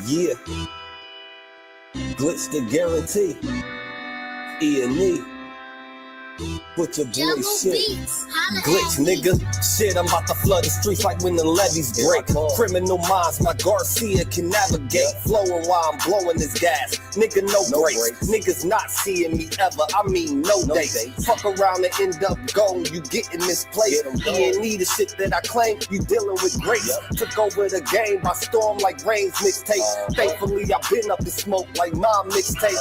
Yeah, glitch the guarantee. E&E. Put your boy shit. Glitch, nigga. Shit, I'm about to flood the streets like when the levees break. Criminal minds, my Garcia can navigate. Flowing while I'm blowing this gas. Nigga, no brakes. Niggas not seeing me ever. I mean, no dates. Fuck around and end up gone. You getting misplaced. E&E, the shit that I claim. You dealing with grace. Took over the game by storm like Rain's mixtape. Thankfully, I've been up in smoke like my mixtape.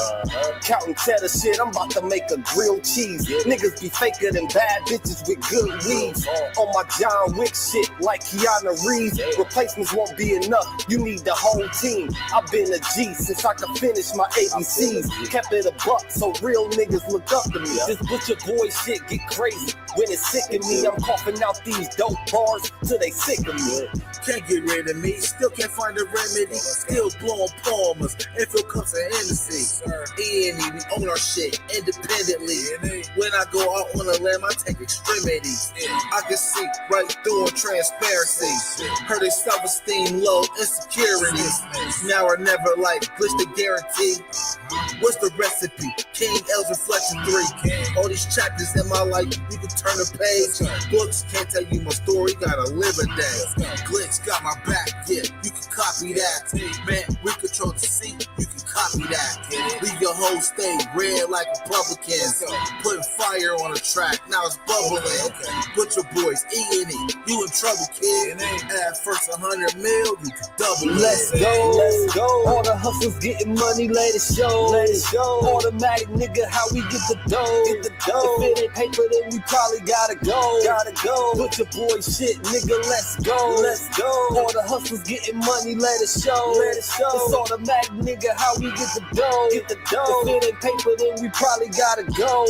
Counting cheddar shit, I'm about to make a grilled cheese. Niggas be faker than bad bitches with good weeds. On my John Wick shit like Keanu Reeves. Replacements won't be enough, you need the whole team. I've been a G since I could finish my ABCs. Kept it a buck so real niggas look up to me. This butcher boy shit get crazy. When it's sick of me, I'm coughing out these dope bars till they sick of me. Can't get rid of me, still can't find a remedy. Still blowing palmers, and feel cups of Hennessy. E&E, we own our shit independently. When I go out on a limb, I take extremities. I can see right through transparency. Heard their self-esteem low, insecurities. Now or never, like glitch the guarantee. What's the recipe? King L's Reflection 3. All these chapters in my life, you can turn a page. Books can't tell you my story, gotta live a day. Glitch got my back, yeah, you can copy that. Man, we control the seat, you can copy that. Leave your whole state red like Republicans. Putting fire on the track, now it's bubbling. Butcher boys, E&E, you in trouble, kid. Add first 100 mil, you can double it. Let's go. All the hustlers getting money, let it show. Automatic nigga, how we get the dough. If it ain't paper, then we probably gotta go. Put your boy shit, nigga, let's go. All the hustlers getting money, let it show. It's automatic, nigga, how we get the dough. If it ain't paper, then we probably gotta go.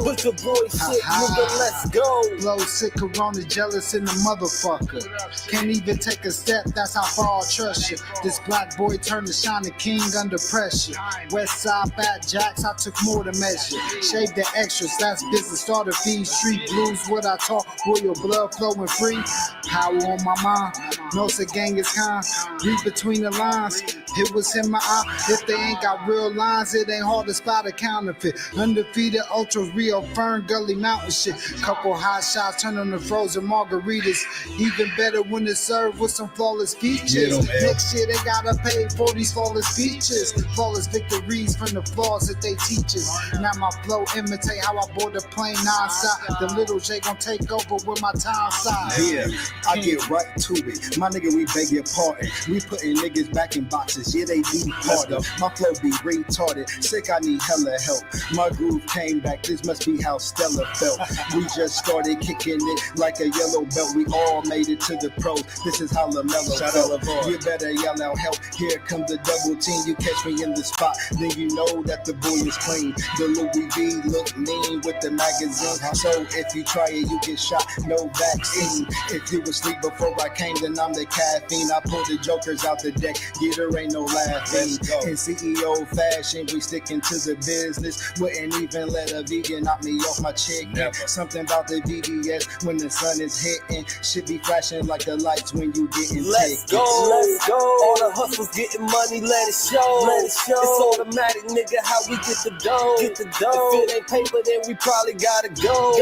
Put your boy shit, nigga, let's go. Blow sick, corona, jealous in the motherfucker. Can't even take a step, that's how far I trust you. This black boy turned to shining king under pressure. West side fat jacks, I took more to measure. Shave the extras, that's business, starter fees. Street blues, what I talk, royal blood flowing free. Power on my mind, knows the gang is kind. Read between the lines, it was in my eye. If they ain't got real lines, it ain't hard to spot a counterfeit. Undefeated, ultra real, Fern Gully Mountain shit. Couple hot shots, turn on the frozen margaritas. Even better when it's served with some flawless features. Next year they gotta pay for these flawless features. Flawless victories from the flaws that they teach us. Now my flow imitate how I board the plane non-stop. The little J gon' take over with my time side. Yeah, I get right to it. My nigga, we beg your pardon. We putting niggas back in boxes. Yeah, they be harder. My flow be retarded. Sick, I need hella help. My groove came back. This must be how Stella felt. We just started kicking it like a yellow belt. We all made it to the pros. This is how LaMelo felt. You better yell out help. Here comes the double team. You catch me in the spot, then you know that the boy is clean. The Louis V look mean with the magazine. So if you try it, you get shot. No vaccine. If you was asleep before I came, then I'm the caffeine. I pull the jokers out the deck. Yeah, there ain't no laughing. In CEO fashion, we sticking to the business. Wouldn't even let a vegan knock me off my chicken. Something about the VDS when the sun is hitting. Should be flashing like the lights when you getting Let's go. All the hustlers getting money, let it show. It's automatic, nigga, how we get the dough. If it ain't paper, then we probably gotta go.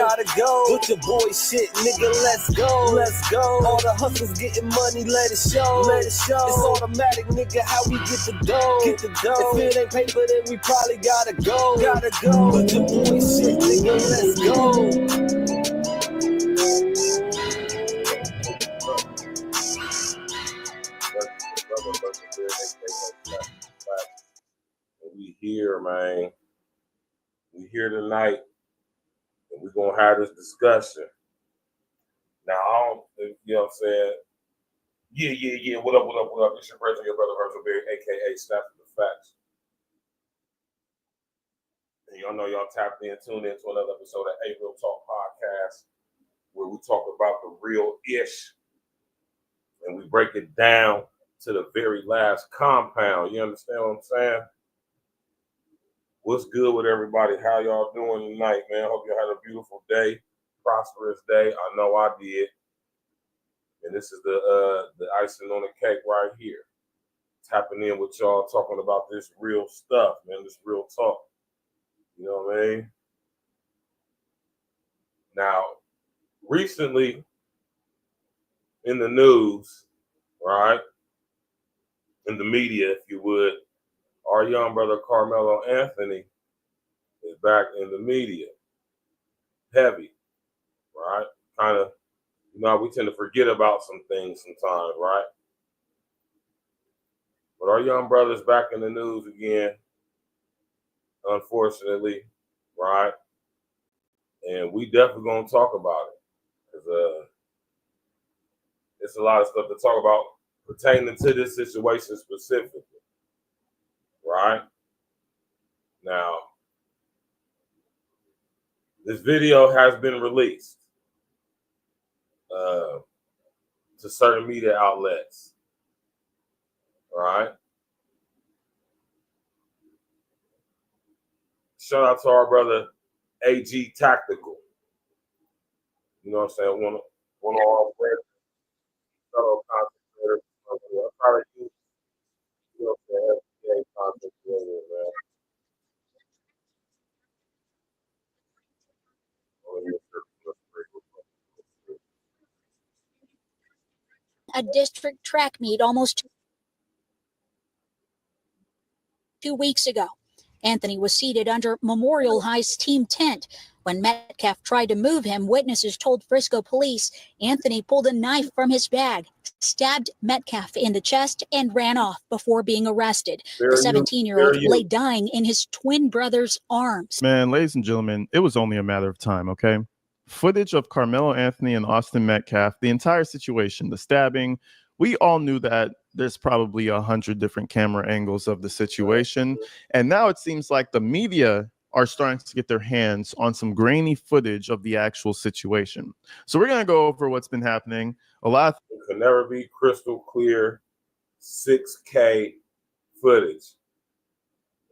Put your boy shit, nigga, let's go. All the hustlers getting money, let it show. It's automatic, nigga, how we get the dough. If it ain't paper, then we probably gotta go. Put your boy shit, nigga, let's go. We here, man. We here tonight, and we're gonna have this discussion. Now, I don't, you know what I'm saying? Yeah. What up? It's your brother, Virgil Berry, aka Snap the Facts. And y'all know y'all tapped in, tuned in to another episode of A Real Talk Podcast, where we talk about the real ish, and we break it down to the very last compound. You understand what I'm saying? What's good with everybody? How y'all doing tonight, man? Hope you had a beautiful day, prosperous day. I know I did. And this is the icing on the cake right here. tapping in with y'all, talking about this real stuff, man, this real talk. You know what I mean? Now, recently in the news, right, in the media, if you would, our young brother Carmelo Anthony is back in the media. Heavy, right? Kind of, you know, we tend to forget about some things sometimes, right? But our young brother's back in the news again, unfortunately, right? And we definitely gonna talk about it. Because it's a lot of stuff to talk about pertaining to this situation specifically, right? Now, this video has been released to certain media outlets, right? Shout out to our brother AG Tactical. You know what I'm saying? One of our friends, fellow content creators. I try to use, you know what I'm saying, content creator, man. A district track meet almost 2 weeks ago. Anthony was seated under Memorial High's team tent. When Metcalf tried to move him, witnesses told Frisco police Anthony pulled a knife from his bag, stabbed Metcalf in the chest, and ran off before being arrested. The 17-year-old lay dying in his twin brother's arms. Man, ladies and gentlemen, it was only a matter of time, okay? Footage of Carmelo Anthony and Austin Metcalf, the entire situation, the stabbing, we all knew that there's probably 100 different camera angles of the situation. And now it seems like the media are starting to get their hands on some grainy footage of the actual situation. So we're going to go over what's been happening. A lot it could never be crystal clear 6K footage.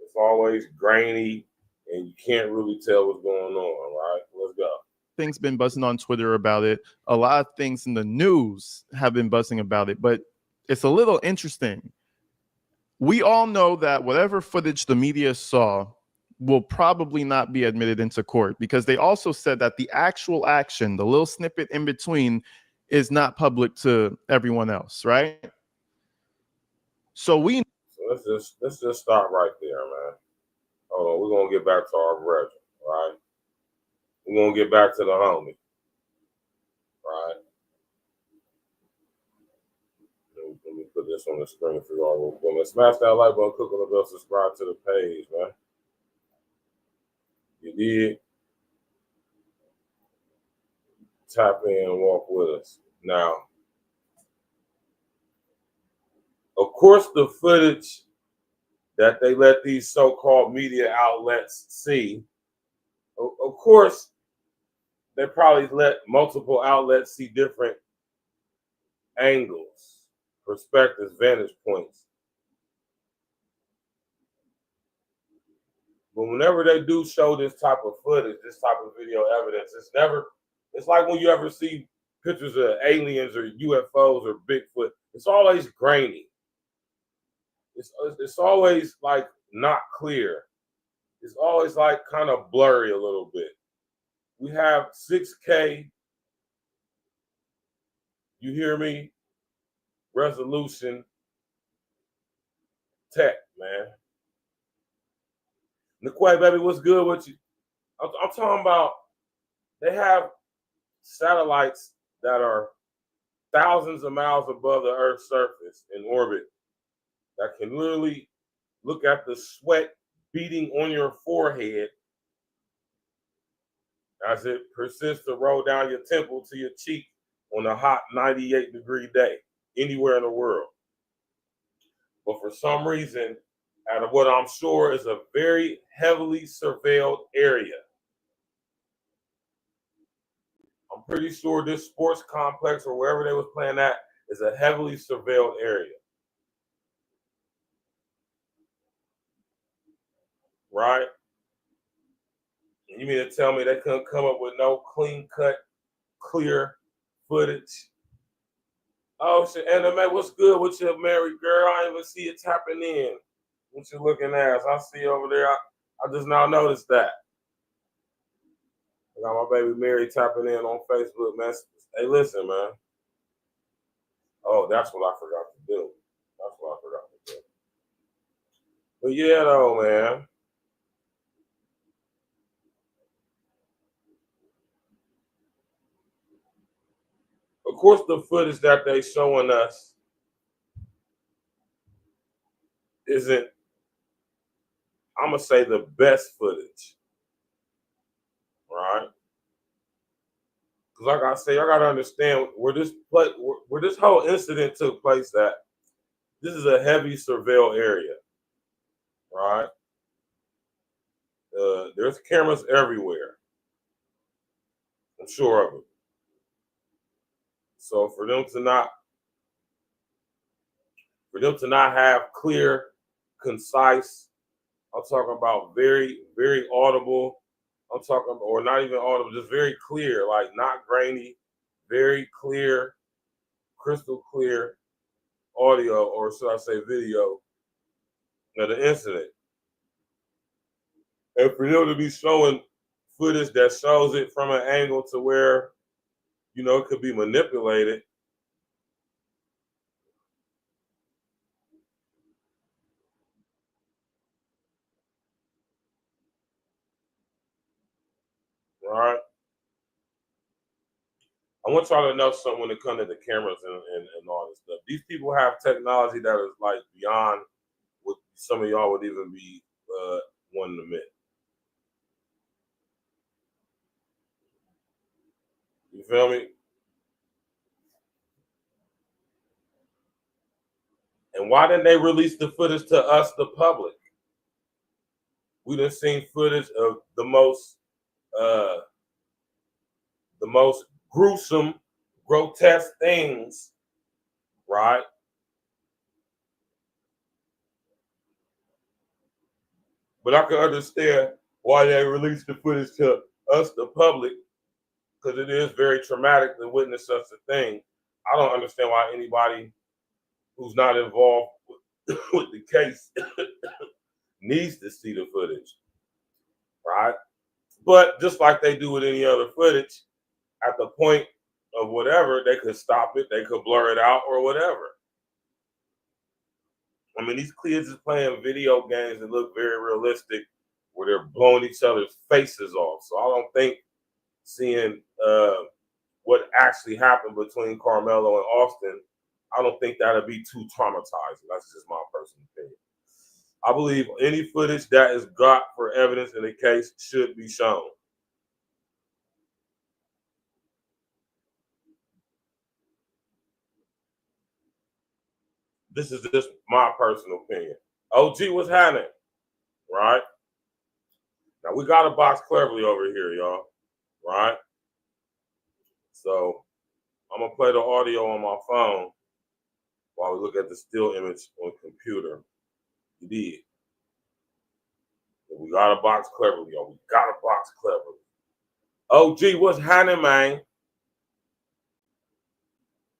It's always grainy and you can't really tell what's going on, right? Let's go. Things been buzzing on Twitter about it. A lot of things in the news have been buzzing about it, but it's a little interesting. We all know that whatever footage the media saw will probably not be admitted into court, because they also said that the actual action, the little snippet in between, is not public to everyone else, right? So let's just stop right there, man. Hold on, we're gonna get back to our brethren, right? We're gonna get back to the homie, right? Let me put this on the screen for y'all. Smash that like button, click on the bell, subscribe to the page, man. You did. Tap in and walk with us. Now, of course, the footage that they let these so-called media outlets see, of course, they probably let multiple outlets see different angles, perspectives, vantage points. But whenever they do show this type of footage, this type of video evidence, it's like when you ever see pictures of aliens or UFOs or Bigfoot, it's always grainy. It's always like not clear. It's always like kind of blurry a little bit. We have 6K, you hear me, resolution tech, man. Niquay, baby, what's good with you? I'm talking about they have satellites that are thousands of miles above the Earth's surface in orbit that can literally look at the sweat beating on your forehead as it persists to roll down your temple to your cheek on a hot 98-degree day anywhere in the world. But for some reason, out of what I'm sure is a very heavily surveilled area, I'm pretty sure this sports complex or wherever they was playing at is a heavily surveilled area. Right? You mean to tell me they couldn't come up with no clean-cut, clear footage Oh shit, Anime, what's good with your married girl? I didn't even see it tapping in. What you looking at? I see over there. I just now noticed that. I got my baby Mary tapping in on Facebook, man. Hey, listen, man. Oh, that's what I forgot to do. That's what I forgot to do. But yeah, though, man. Of course, the footage that they showing us isn't, I'm gonna say, the best footage, right? Because like I say, I gotta understand where this whole incident took place. That this is a heavy surveil area, right? There's cameras everywhere. I'm sure of it. So for them to not have clear, concise, I'm talking about very, very audible. I'm talking about, or not even audible, just very clear, like not grainy, very clear, crystal clear audio, or should I say video, of the incident. And for them to be showing footage that shows it from an angle to where, it could be manipulated. Right? I want y'all to know something when it comes to the cameras and all this stuff. These people have technology that is like beyond what some of y'all would even be wanting to admit. You feel me? And why didn't they release the footage to us, the public? We done seen footage of the most gruesome, grotesque things, right? But I can understand why they released the footage to us, the public, because it is very traumatic to witness such a thing. I don't understand why anybody who's not involved with the case needs to see the footage, right? But just like they do with any other footage, at the point of whatever, they could stop it, they could blur it out or whatever. I mean, these kids is playing video games that look very realistic, where they're blowing each other's faces off. So I don't think seeing what actually happened between Carmelo and Austin, I don't think that'll be too traumatizing. That's just my personal opinion. I believe any footage that is got for evidence in the case should be shown. This is just my personal opinion. OG was happening, right? Now we got a box cleverly over here, y'all, right? So I'm gonna play the audio on my phone while we look at the still image on the computer. You did. We got a box cleverly, y'all. We got a box cleverly. OG, what's happening, man?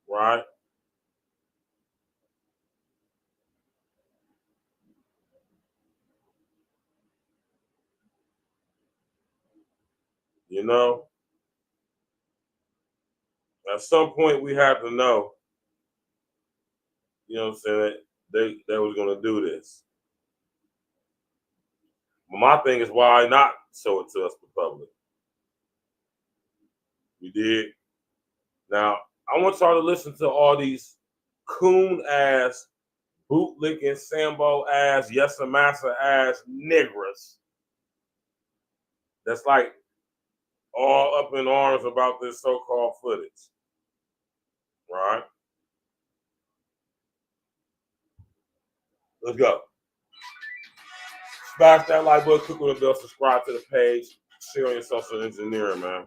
Right? At some point we had to know, what I'm saying, they was gonna do this. But my thing is, why not show it to us, the public? We did. Now, I want y'all to listen to all these coon ass, bootlicking, Sambo ass, Yesamasa ass niggers that's like all up in arms about this so-called footage. Right? Let's go. Smash that like button, click on the bell, subscribe to the page, share on your social engineering, man.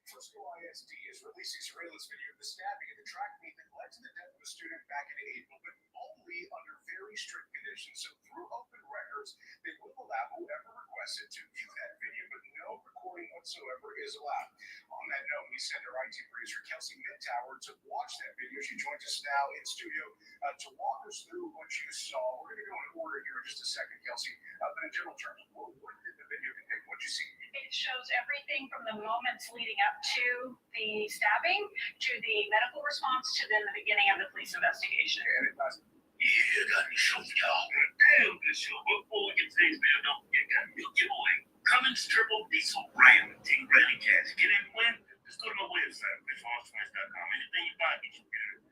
Frisco ISD is releasing surveillance video of the stabbing at the track meet that led to the death of a student back in April, but only under very strict conditions. So through open records, they will allow whoever requests requested to view that video, but no recording whatsoever is allowed. On that note, we send our IT producer, Kelsey Midtower, to watch that video. She joins us now in studio to walk us through what you saw. We're going to go in order here in just a second, Kelsey. But in general terms, what did the video depict? What you see? It shows everything from the moments leading up to the stabbing, to the medical response, to then the beginning of the police investigation. And it was, yeah, got any show for y'all. Damn good show. Before we get today's video, don't forget, got a new giveaway. Cummins Triple Diesel Ram. Take ready cash. Get in, win. Just go to my website, fishfarmspoints.com. Anything you buy, get you good.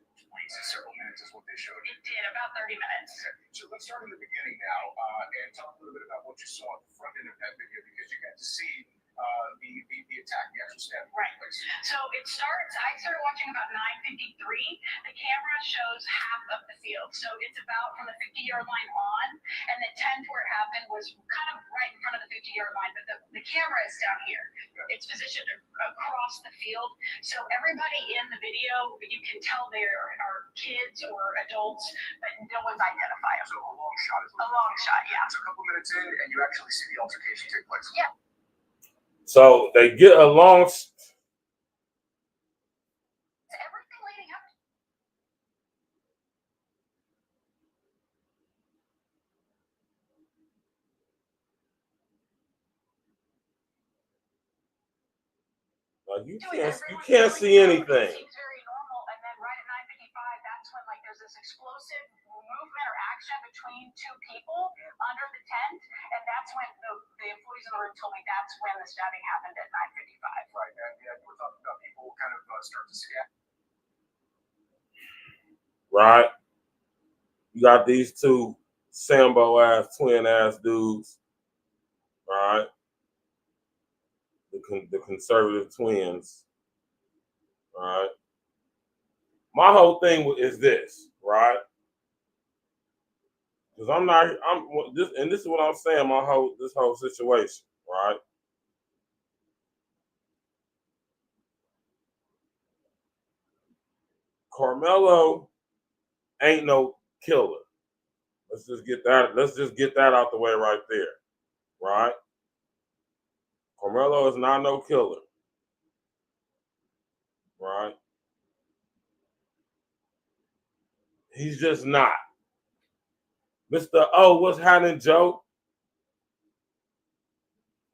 several minutes is what they showed you. It did, about 30 minutes. Okay. So let's start in the beginning now and talk a little bit about what you saw at the front end of that video, because you got to see the attack, the actual stabbing. Right. So it starts, I started watching about 9:53. The camera shows half of the field. So it's about from the 50-yard line on, and the tent where it happened was kind of right in front of the 50-yard line, but the camera is down here. It's positioned across the field. So everybody in the video, you can tell there are kids or adults, but no one's identifiable. So a long shot is A long shot, yeah. It's a couple minutes in, and you actually see the altercation take place. Yeah. So they get along. Everything leading up. You can't see anything. It seems very normal, and then right at 9:55, that's when like there's this explosive movement or action between two people under the tent, and that's when the employees in the room told me that's when the stabbing happened at 9:55. Right. Yeah, we're talking about people kind of start to scatter. Right. You got these two Sambo ass, twin ass dudes. Right. The conservative twins. Right. My whole thing is this, right? Because this is what I'm saying, this whole situation, right? Carmelo ain't no killer. Let's just get that out the way right there, right? Carmelo is not no killer, right? He's just not. Mr. O, what's happening, Joe?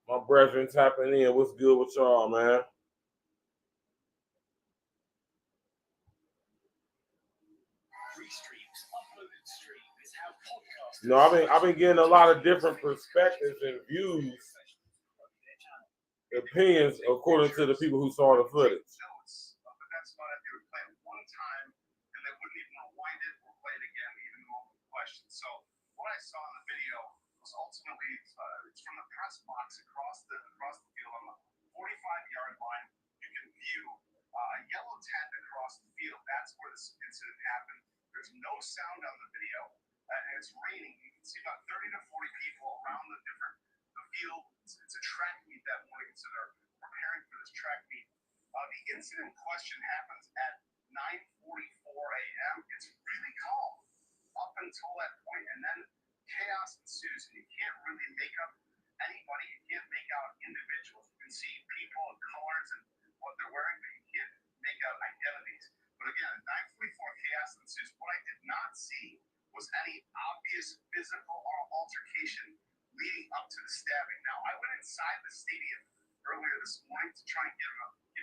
My brethren tapping in. What's good with y'all, man? You know, I've been getting a lot of different perspectives and views, opinions according to the people who saw the footage. But that's about it. They would play it one time, and they wouldn't even rewind it or play it again, even multiple questions. So what I saw in the video was ultimately it's from the press box across the field on the 45-yard line. You can view a yellow tent across the field. That's where this incident happened. There's no sound on the video, and it's raining. You can see about 30 to 40 people around the field. It's a track meet that morning, so they're preparing for this track meet. The incident in question happens at 9:44 a.m. It's really calm up until that point, and then chaos ensues, and you can't really make up anybody. You can't make out individuals. You can see people and colors and what they're wearing, but you can't make out identities. But again, at 9:44, chaos ensues. What I did not see was any obvious physical altercation leading up to the stabbing. Now, I went inside the stadium earlier this morning to try and give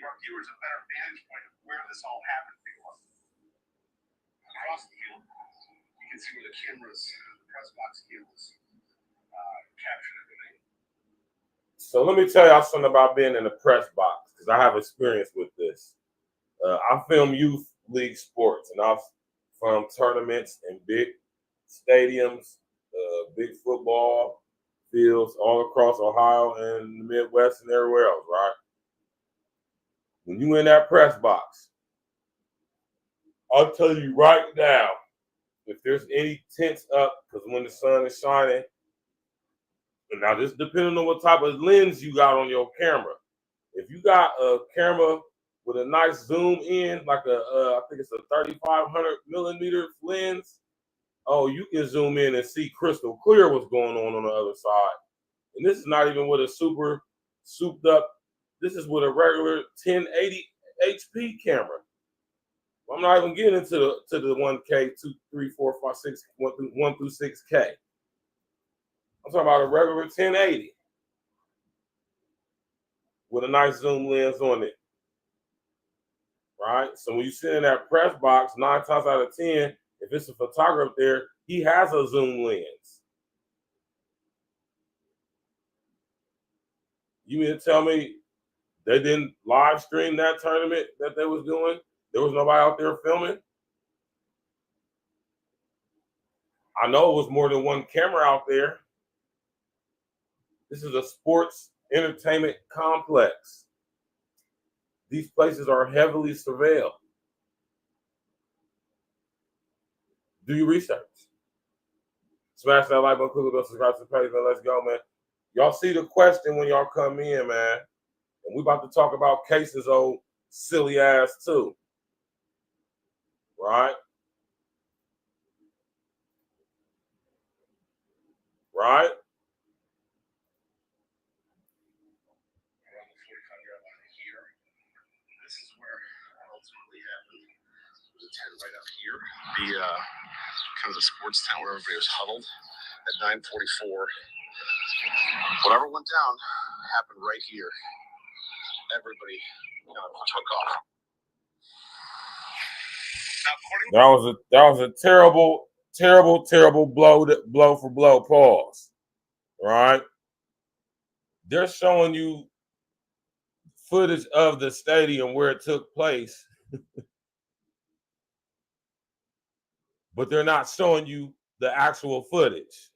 our viewers a better vantage point of where this all happened. Across the field, you can see where the cameras, the press box cameras, captured everything. So let me tell y'all something about being in the press box, because I have experience with this. I film youth league sports, and I've filmed tournaments in big stadiums, big football fields all across Ohio and the Midwest and everywhere else, right? When you in that press box, I'll tell you right now, if there's any tents up, because when the sun is shining, and now this depending on what type of lens you got on your camera. If you got a camera with a nice zoom in, like I think it's a 3500 millimeter lens, oh, you can zoom in and see crystal clear what's going on the other side. And this is not even with a super souped up. This is with a regular 1080 HP camera. I'm not even getting into the 1K, 2, 3, 4, 5, 6, 1 through 6K. I'm talking about a regular 1080 with a nice zoom lens on it. Right? So when you sit in that press box, 9 times out of 10, if it's a photographer there, he has a zoom lens. You mean to tell me they didn't live stream that tournament that they was doing? There was nobody out there filming? I know it was more than one camera out there. This is a sports entertainment complex. These places are heavily surveilled. Do your research. Smash that like button, click the bell, subscribe to the page, man. Let's go, man. Y'all see the question when y'all come in, man. And we about to talk about cases, old silly ass too. Right? Right? This is where it ultimately happened. There's a tent right up here. The kind of the sports tent where everybody was huddled at 9:44. Whatever went down happened right here. Everybody kind of took off. Now, That was a terrible blow for blow pause. Right? They're showing you footage of the stadium where it took place, but they're not showing you the actual footage.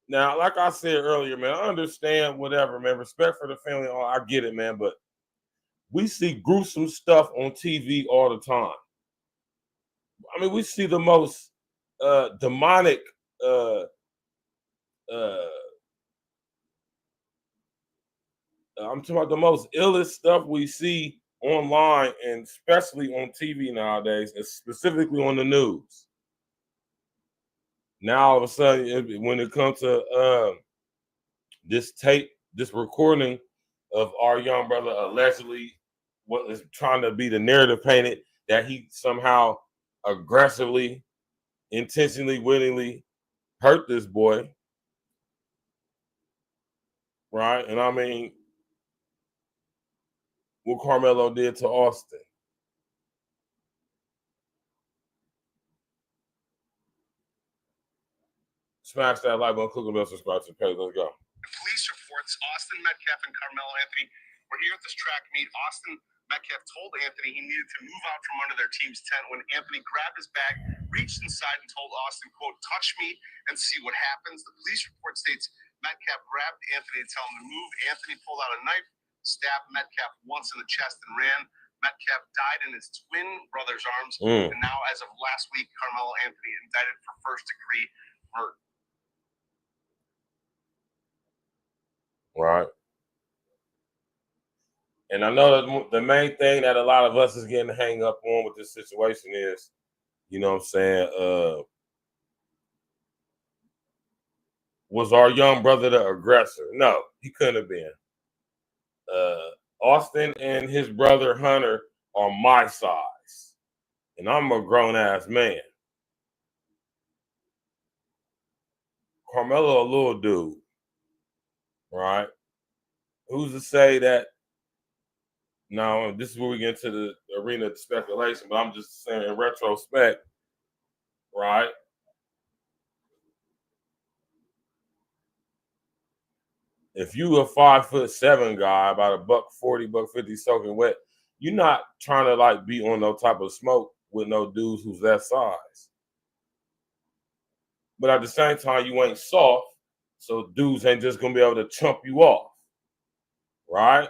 Now, like I said earlier, man, I understand whatever, man. Respect for the family, I get it, man. But we see gruesome stuff on TV all the time. I mean, we see the most demonic I'm talking about the most illest stuff we see online and especially on TV nowadays, and specifically on the news. Now, all of a sudden, when it comes to this tape, this recording of our young brother allegedly what is trying to be the narrative painted that he somehow aggressively, intentionally, wittingly hurt this boy. Right? And I mean, what Carmelo did to Austin. Smash that like button, click the bell, subscribe to the page. Let's go. Police reports Austin Metcalf and Carmelo Anthony were here at this track meet. Austin Metcalf told Anthony he needed to move out from under their team's tent when Anthony grabbed his bag, reached inside, and told Austin, quote, "Touch me and see what happens." The police report states Metcalf grabbed Anthony to tell him to move. Anthony pulled out a knife, stabbed Metcalf once in the chest, and ran. Metcalf died in his twin brother's arms. And now, as of last week, Carmelo Anthony indicted for first-degree murder. Right. And I know that the main thing that a lot of us is getting hung up on with this situation is, you know what I'm saying, was our young brother the aggressor? No, he couldn't have been. Austin and his brother Hunter are my size, and I'm a grown-ass man. Carmelo, a little dude, right? Who's to say that? Now, this is where we get into the arena of speculation, but I'm just saying in retrospect, right? If you a 5'7" guy, about $140, $150 soaking wet, you're not trying to like be on no type of smoke with no dudes who's that size. But at the same time, you ain't soft, so dudes ain't just gonna be able to chump you off, right?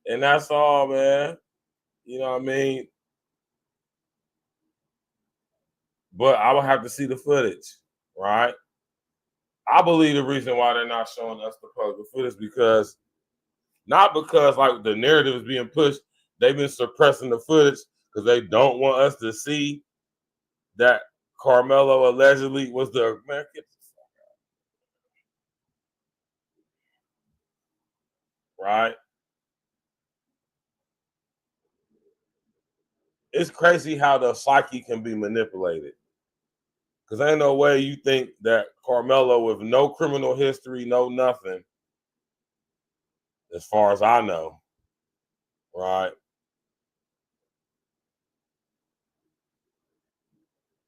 And that's all, man. You know what I mean? But I would have to see the footage, right? I believe the reason why they're not showing us the public footage because not because like the narrative is being pushed, they've been suppressing the footage because they don't want us to see that Carmelo allegedly was the man. Get the fuck out. Right? It's crazy how the psyche can be manipulated. Because ain't no way you think that Carmelo, with no criminal history, no nothing, as far as I know, right?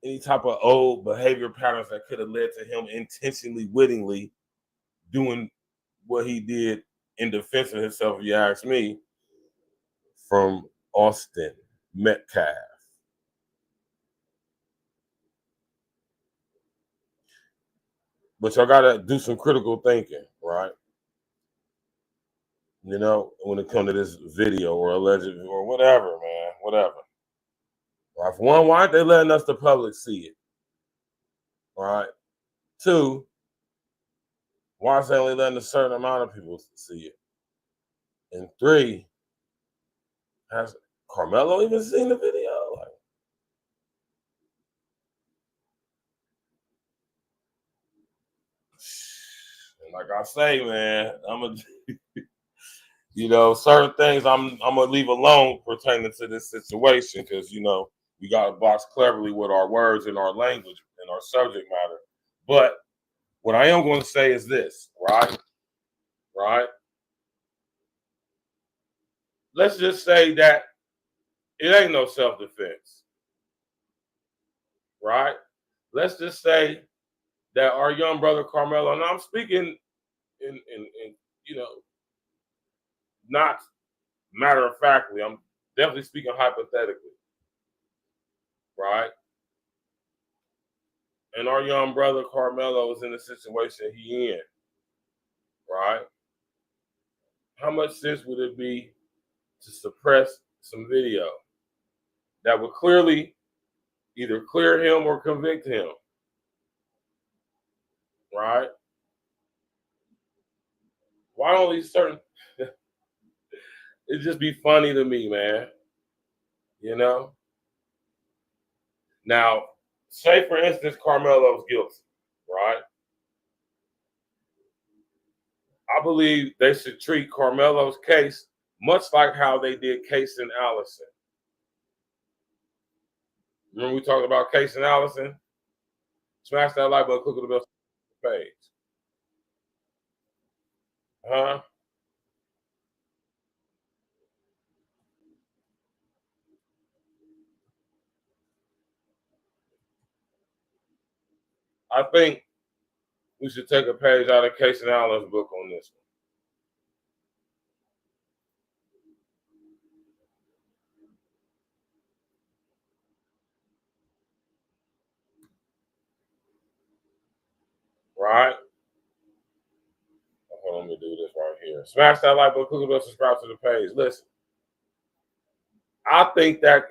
Any type of old behavior patterns that could have led to him intentionally, wittingly doing what he did in defense of himself, if you ask me, from Austin Metcalf. But y'all gotta do some critical thinking, right? You know, when it comes to this video or alleged or whatever, man, whatever. Right? For one, why aren't they letting us, the public, see it? Right? Two, why is they only letting a certain amount of people see it? And three, has Carmelo even seen the video? Like I say, man, I'm a you know, certain things I'm gonna leave alone pertaining to this situation, because you know we got to box cleverly with our words and our language and our subject matter. But what I am going to say is this, right? Right? Let's just say that it ain't no self-defense, right? Let's just say that our young brother Carmelo, and I'm speaking in you know, not matter of factly, I'm definitely speaking hypothetically, right? And our young brother Carmelo is in the situation he in, right? How much sense would it be to suppress some video that would clearly either clear him or convict him, right? Why don't these certain it just be funny to me, man. You know? Now, say for instance Carmelo's guilty, right? I believe they should treat Carmelo's case much like how they did Case and Allison. Remember we talked about Case and Allison? Smash that like button, click on the bell page. Huh? I think we should take a page out of Case and Allen's book on this one, right? Hold on, let me do this right here. Smash that like button, click on the bell, subscribe to the page. Listen, I think that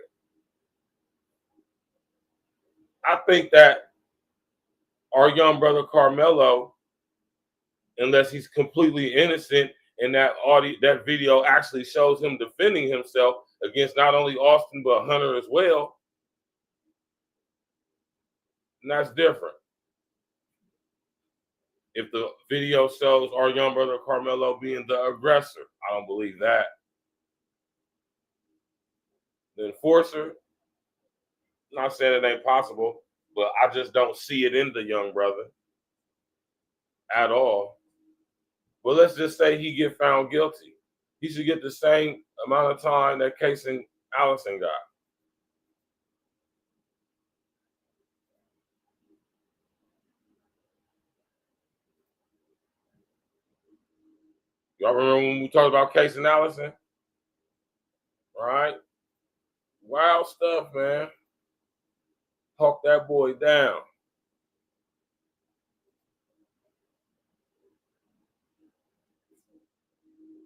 our young brother Carmelo, unless he's completely innocent, and that video actually shows him defending himself against not only Austin but Hunter as well, and that's different. If the video shows our young brother Carmelo being the aggressor, I don't believe that. The enforcer, I'm not saying it ain't possible, but I just don't see it in the young brother at all. But let's just say he get found guilty. He should get the same amount of time that Case and Allison got. Y'all remember when we talked about Case and Allison? All right? Wild stuff, man. Hawk that boy down.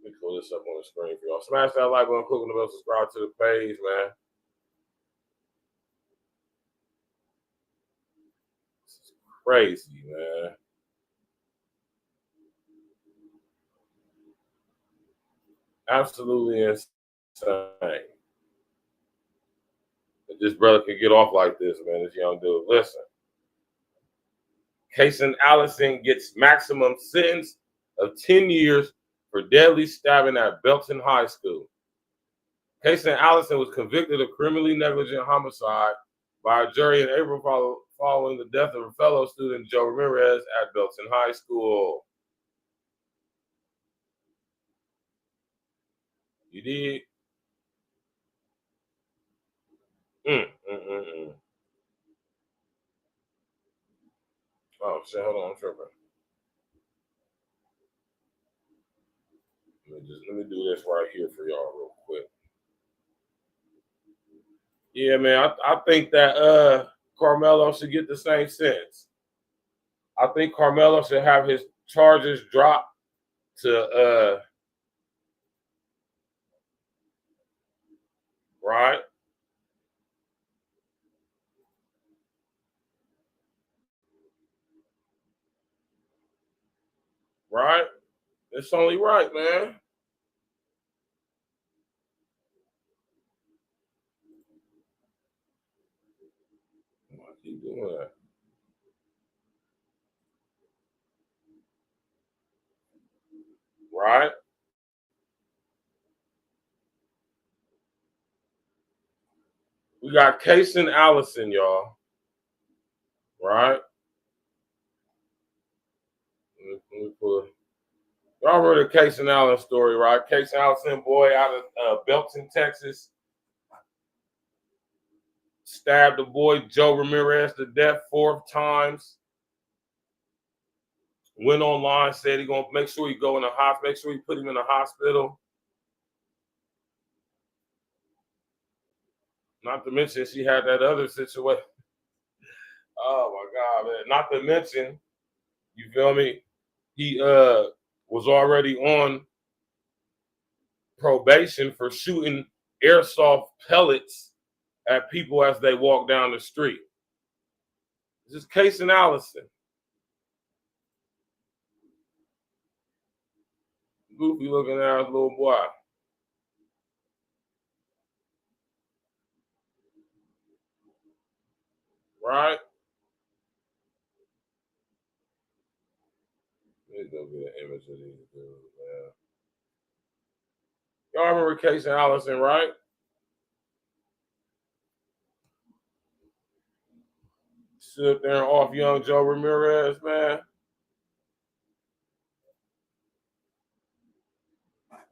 Let me pull this up on the screen for y'all. Smash that like button, click on the bell, subscribe to the page, man. This is crazy, man. Absolutely insane. this brother could get off like this, man. This young dude. Listen. Kason Allison gets maximum sentence of 10 years for deadly stabbing at Belton High School. Kason Allison was convicted of criminally negligent homicide by a jury in April following the death of a fellow student, Joe Ramirez, at Belton High School. You did? Oh, shit, hold on, I'm tripping. Let me do this right here for y'all real quick. Yeah, man, I think that Carmelo should get the same sentence. I think Carmelo should have his charges dropped to right? Right? It's only right, man. Why keep doing that? Right? We got Kason Allison, y'all. Right? Let me pull it. Y'all heard the Kason Allen story, right? Kason Allison, boy out of Belton, Texas, stabbed the boy Joe Ramirez to death 4 times. Went online, said he gonna make sure he go in the hospital, make sure he put him in the hospital. Not to mention she had that other situation. Oh my God, man! Not to mention, you feel me? He was already on probation for shooting airsoft pellets at people as they walk down the street. This is Kason Allison. Goofy looking ass little boy. Right? Let me go get an image of these dudes, man. Y'all remember Kason Allison, right? Sit there and off young Joe Ramirez, man.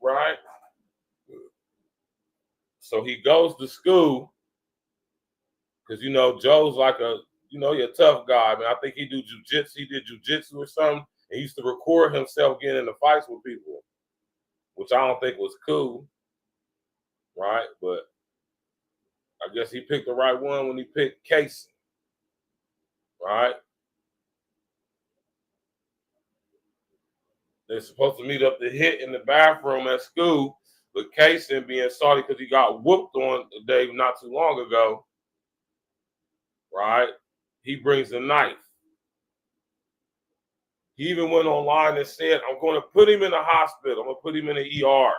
Right? So he goes to school because, you know, Joe's like you're a tough guy, man. I think he did jujitsu or something. And he used to record himself getting into fights with people, which I don't think was cool. Right? But I guess he picked the right one when he picked Kason. Right? They're supposed to meet up to hit in the bathroom at school, but Kason being salty because he got whooped on the day not too long ago, right? He brings a knife. He even went online and said, I'm going to put him in the hospital. I'm going to put him in the ER.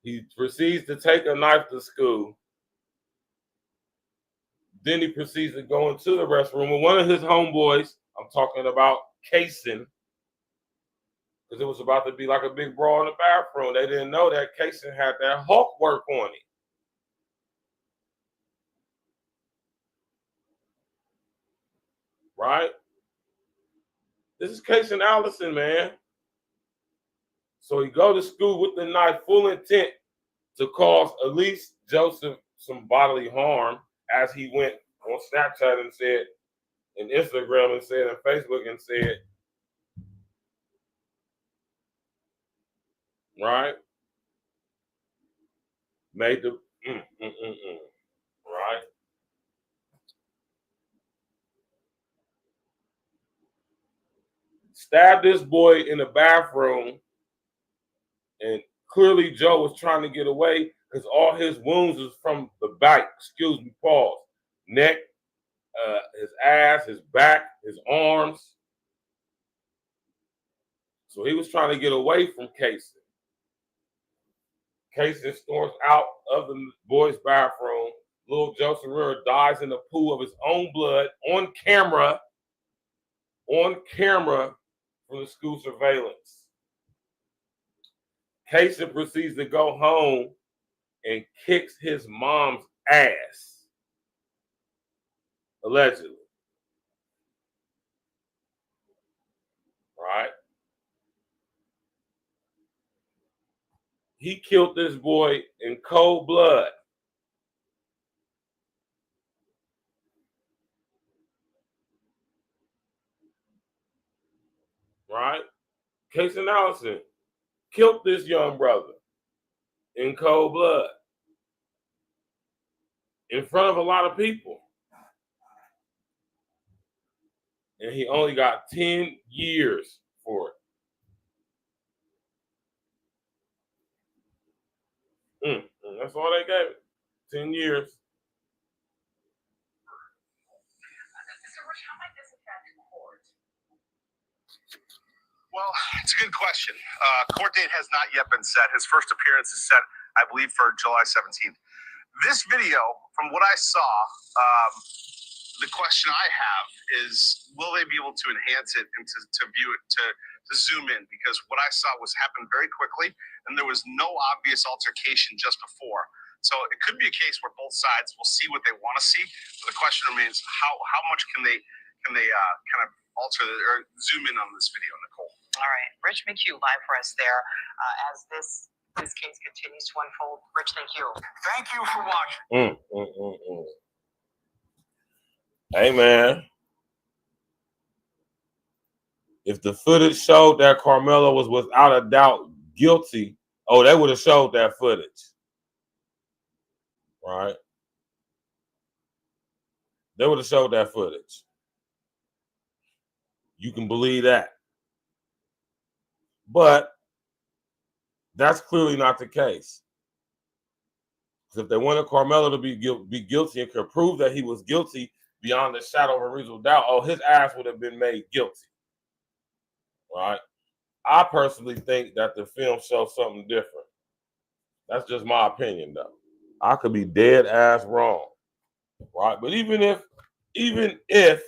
He proceeds to take a knife to school. Then he proceeds to go into the restroom with one of his homeboys. I'm talking about Kason. Because it was about to be like a big brawl in the bathroom. They didn't know that Kason had that Hulk work on him. Right? This is Kason Allison, man. So he go to school with the knife, full intent to cause at least Joseph some bodily harm, as he went on Snapchat and said, and Instagram and said, and Facebook and said, right? Made the right? Stabbed this boy in the bathroom, and clearly Joe was trying to get away because all his wounds was from the back. Excuse me, pause. Neck, his ass, his back, his arms. So he was trying to get away from Kason. Casey storms out of the boys' bathroom. Little Joseph River dies in the pool of his own blood on camera from the school surveillance. Casey proceeds to go home and kicks his mom's ass, allegedly. Right? He killed this boy in cold blood. Right? Casey Allison killed this young brother in cold blood in front of a lot of people. And he only got 10 years for it. That's all they gave it. 10 years. Well, it's a good question. Court date has not yet been set. His first appearance is set, I believe, for July 17th. This video, from what I saw, the question I have is, will they be able to enhance it and to view it, to zoom in? Because what I saw happened very quickly, and there was no obvious altercation just before. So it could be a case where both sides will see what they want to see. But the question remains, how much can they kind of alter or zoom in on this video, Nicole? All right, Rich McHugh live for us there as this case continues to unfold. Rich, thank you. Thank you for watching. Hey, man. If the footage showed that Carmelo was without a doubt guilty, they would have showed that footage. Right? They would have showed that footage. You can believe that. But that's clearly not the case. Because if they wanted Carmelo to be guilty and could prove that he was guilty beyond the shadow of a reasonable doubt, his ass would have been made guilty. Right? I personally think that the film shows something different. That's just my opinion, though. I could be dead ass wrong. Right? But even if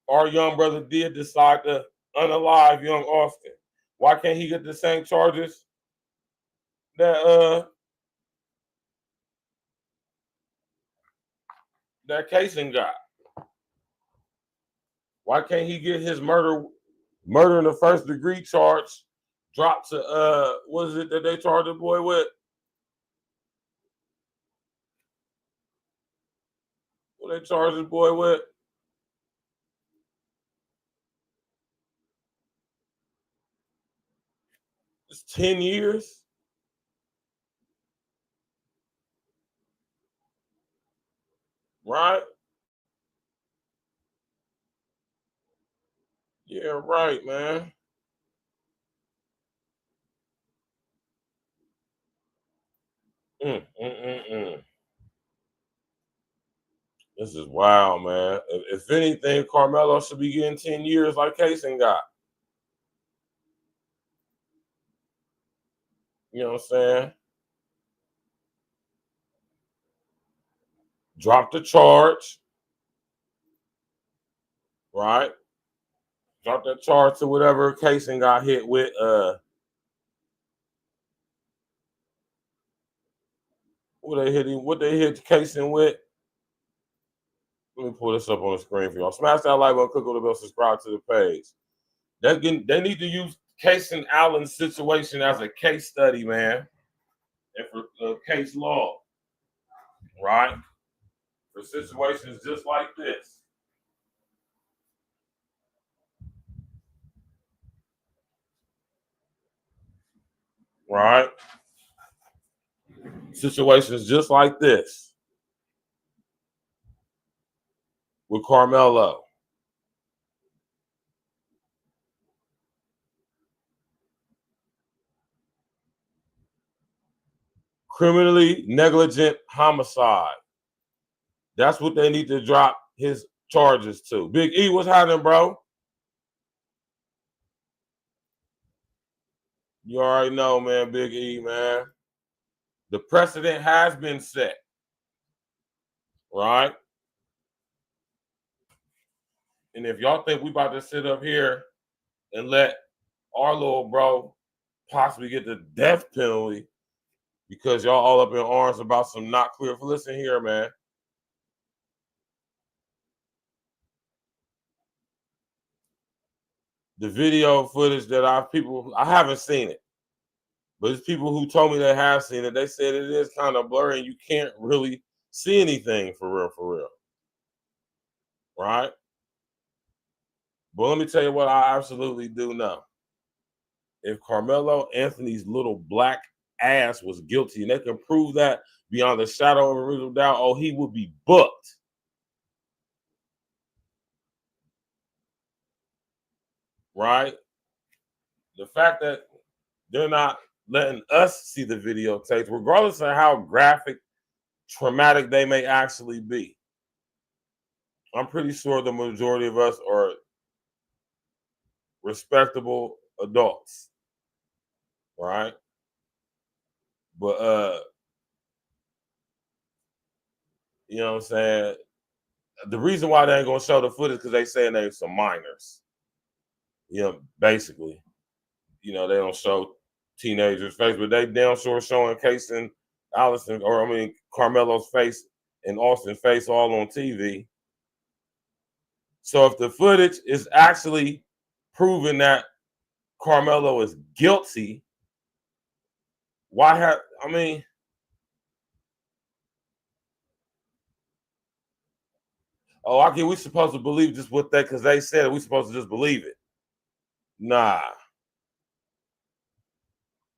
our young brother did decide to unalive young Austin, why can't he get the same charges that Casey got? Why can't he get his murder in the first degree charge dropped to what is it that they charged the boy with? What they charged the boy with? It's 10 years. Right? Yeah, right, man. This is wild, man. If anything, Carmelo should be getting 10 years like Casey got. You know what I'm saying? Drop the charge. Right? Drop that charge to whatever Casey got hit with. What they hit Casey with? Let me pull this up on the screen for y'all. Smash that like button, click on the bell, subscribe to the page. They need to use Casey Allen's situation as a case study, man. And for case law. Right? For situations just like this. Right? Situations just like this. With Carmelo. Criminally negligent homicide. That's what they need to drop his charges to. Big E, what's happening, bro? You already know, man, Big E, man. The precedent has been set, right? And if y'all think we about to sit up here and let our little bro possibly get the death penalty because y'all all up in arms about some not clear. Listen here, man. The video footage that I haven't seen it, but it's people who told me they have seen it. They said it is kind of blurry and you can't really see anything for real. Right? But let me tell you what I absolutely do know. If Carmelo Anthony's little black ass was guilty and they can prove that beyond a shadow of a reasonable doubt, oh, he would be booked. Right? The fact that they're not letting us see the videotapes, regardless of how graphic, traumatic they may actually be. I'm pretty sure the majority of us are respectable adults, right? But you know what I'm saying? The reason why they ain't gonna show the footage because they saying they're some minors. You know, basically. You know, they don't show teenagers' face, but they damn sure showing Casey, Carmelo's face and Austin's face all on TV. So if the footage is actually proving that Carmelo is guilty, why have we supposed to believe just what because they said it, we supposed to just believe it. Nah.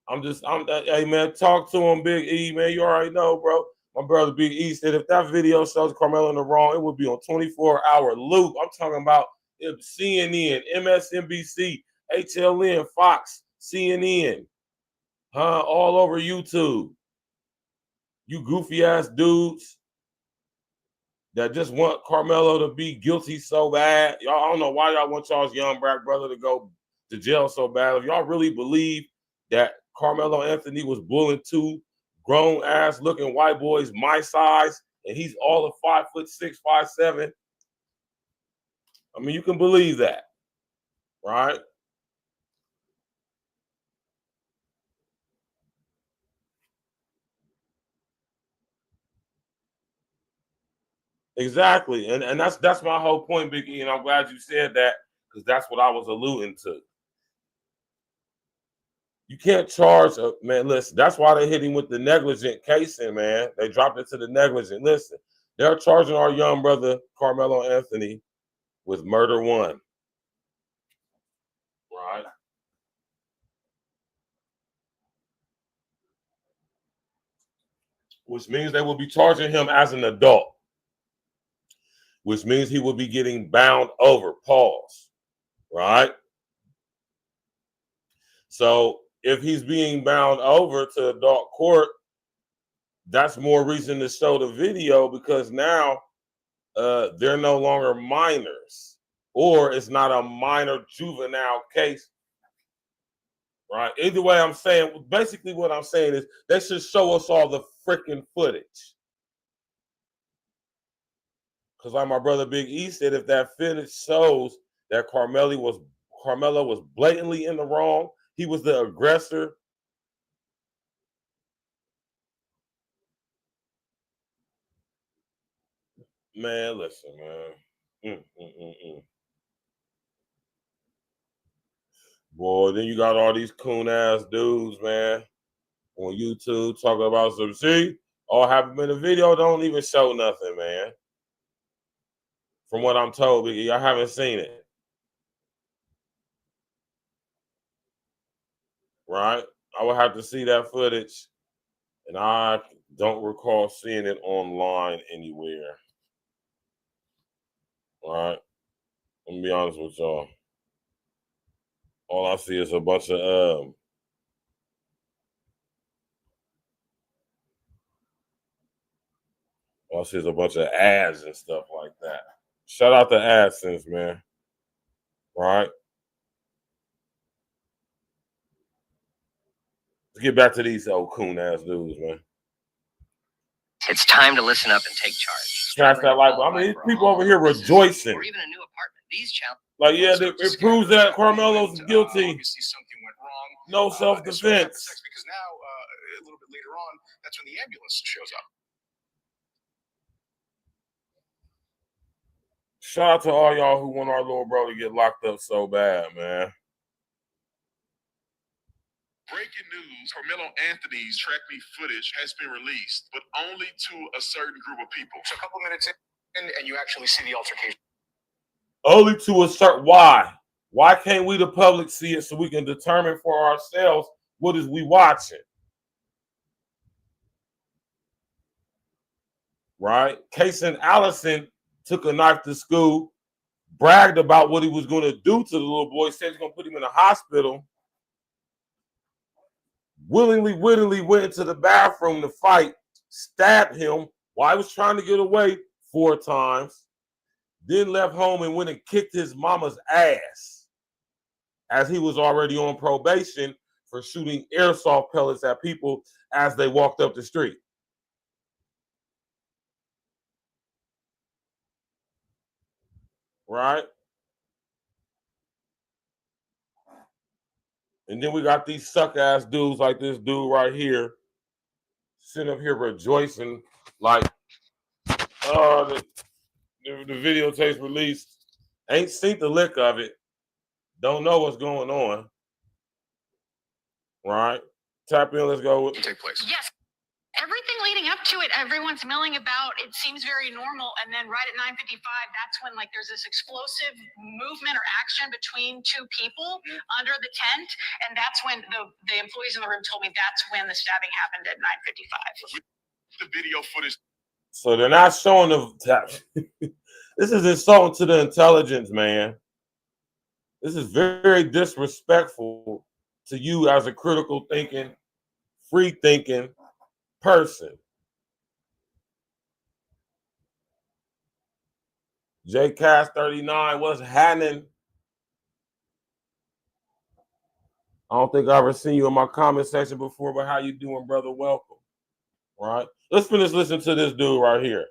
Hey man, talk to him, Big E, man. You already know, bro. My brother Big E said if that video shows Carmelo in the wrong, it would be on 24-hour loop. I'm talking about CNN, MSNBC, HLN, Fox, CNN, all over YouTube. You goofy ass dudes that just want Carmelo to be guilty so bad. Y'all, I don't know why y'all want y'all's young black brother to go to jail so bad. If y'all really believe that Carmelo Anthony was bullying two grown ass looking white boys my size, and he's all of 5'6", 5'7", I mean, you can believe that, right? Exactly, and that's my whole point, Big E, and I'm glad you said that because that's what I was alluding to. You can't charge man. Listen, that's why they hit him with the negligent casing, man. They dropped it to the negligent. Listen, they're charging our young brother Carmelo Anthony with murder one, right? Which means they will be charging him as an adult, which means he will be getting bound over. Pause, right? So if he's being bound over to adult court, that's more reason to show the video because now they're no longer minors, or it's not a minor juvenile case, right? Either way, I'm saying basically what I'm saying is they should show us all the freaking footage. Because like my brother Big E said, if that footage shows that Carmelo was blatantly in the wrong, he was the aggressor. Man, listen, man. Boy, then you got all these coon ass dudes, man, on YouTube talking about some see, all happened in the video don't even show nothing, man. From what I'm told, Biggie, I haven't seen it. Right? I would have to see that footage, and I don't recall seeing it online anywhere. All right? Let me be honest with y'all. All I see is a bunch of all I see is a bunch of ads and stuff like that. Shout out to AdSense, man. Right? Let's get back to these old coon ass dudes, man. It's time to listen up and take charge. Smash that like, I mean, people over here rejoicing. Or even a new apartment. These challenges. Like, yeah, it proves that Carmelo's guilty. Obviously, something went wrong. No self-defense. Because now, a little bit later on, that's when the ambulance shows up. Shout out to all y'all who want our little bro to get locked up so bad, man. Breaking news, Carmelo Anthony's track meet footage has been released, but only to a certain group of people. So a couple minutes in, and you actually see the altercation. Only to a certain, why? Why can't we, the public, see it so we can determine for ourselves what is we watching? Right? Kason Allison took a knife to school, bragged about what he was going to do to the little boy, said he's going to put him in a hospital. Wittingly went into the bathroom to fight, stabbed him while he was trying to get away 4 times, then left home and went and kicked his mama's ass as he was already on probation for shooting airsoft pellets at people as they walked up the street. Right? And then we got these suck-ass dudes like this dude right here sitting up here rejoicing like, the videotape's released. Ain't seen the lick of it. Don't know what's going on. Right? Tap in, let's go. Take place. Yes. Everything leading up to it, everyone's milling about. It seems very normal. And then right at 9:55, that's when like there's this explosive movement or action between 2 people under the tent. And that's when the employees in the room told me that's when the stabbing happened at 9:55. The video footage. So they're not showing the this is insulting to the intelligence, man. This is very disrespectful to you as a critical thinking, free thinking person. JCast39, what's happening? I don't think I've ever seen you in my comment section before, but how you doing, brother? Welcome. Right? Let's finish listening to this dude right here.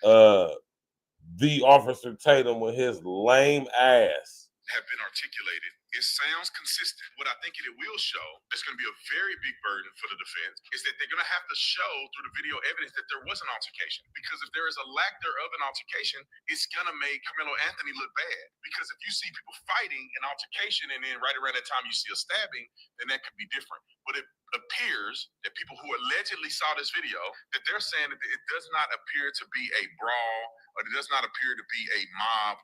The Officer Tatum with his lame ass. Have been articulated. It sounds consistent. What I think it will show, it's going to be a very big burden for the defense, is that they're going to have to show through the video evidence that there was an altercation. Because if there is a lack thereof an altercation, it's going to make Carmelo Anthony look bad. Because if you see people fighting an altercation and then right around that time you see a stabbing, then that could be different. But it appears that people who allegedly saw this video, that they're saying that it does not appear to be a brawl, or it does not appear to be a mob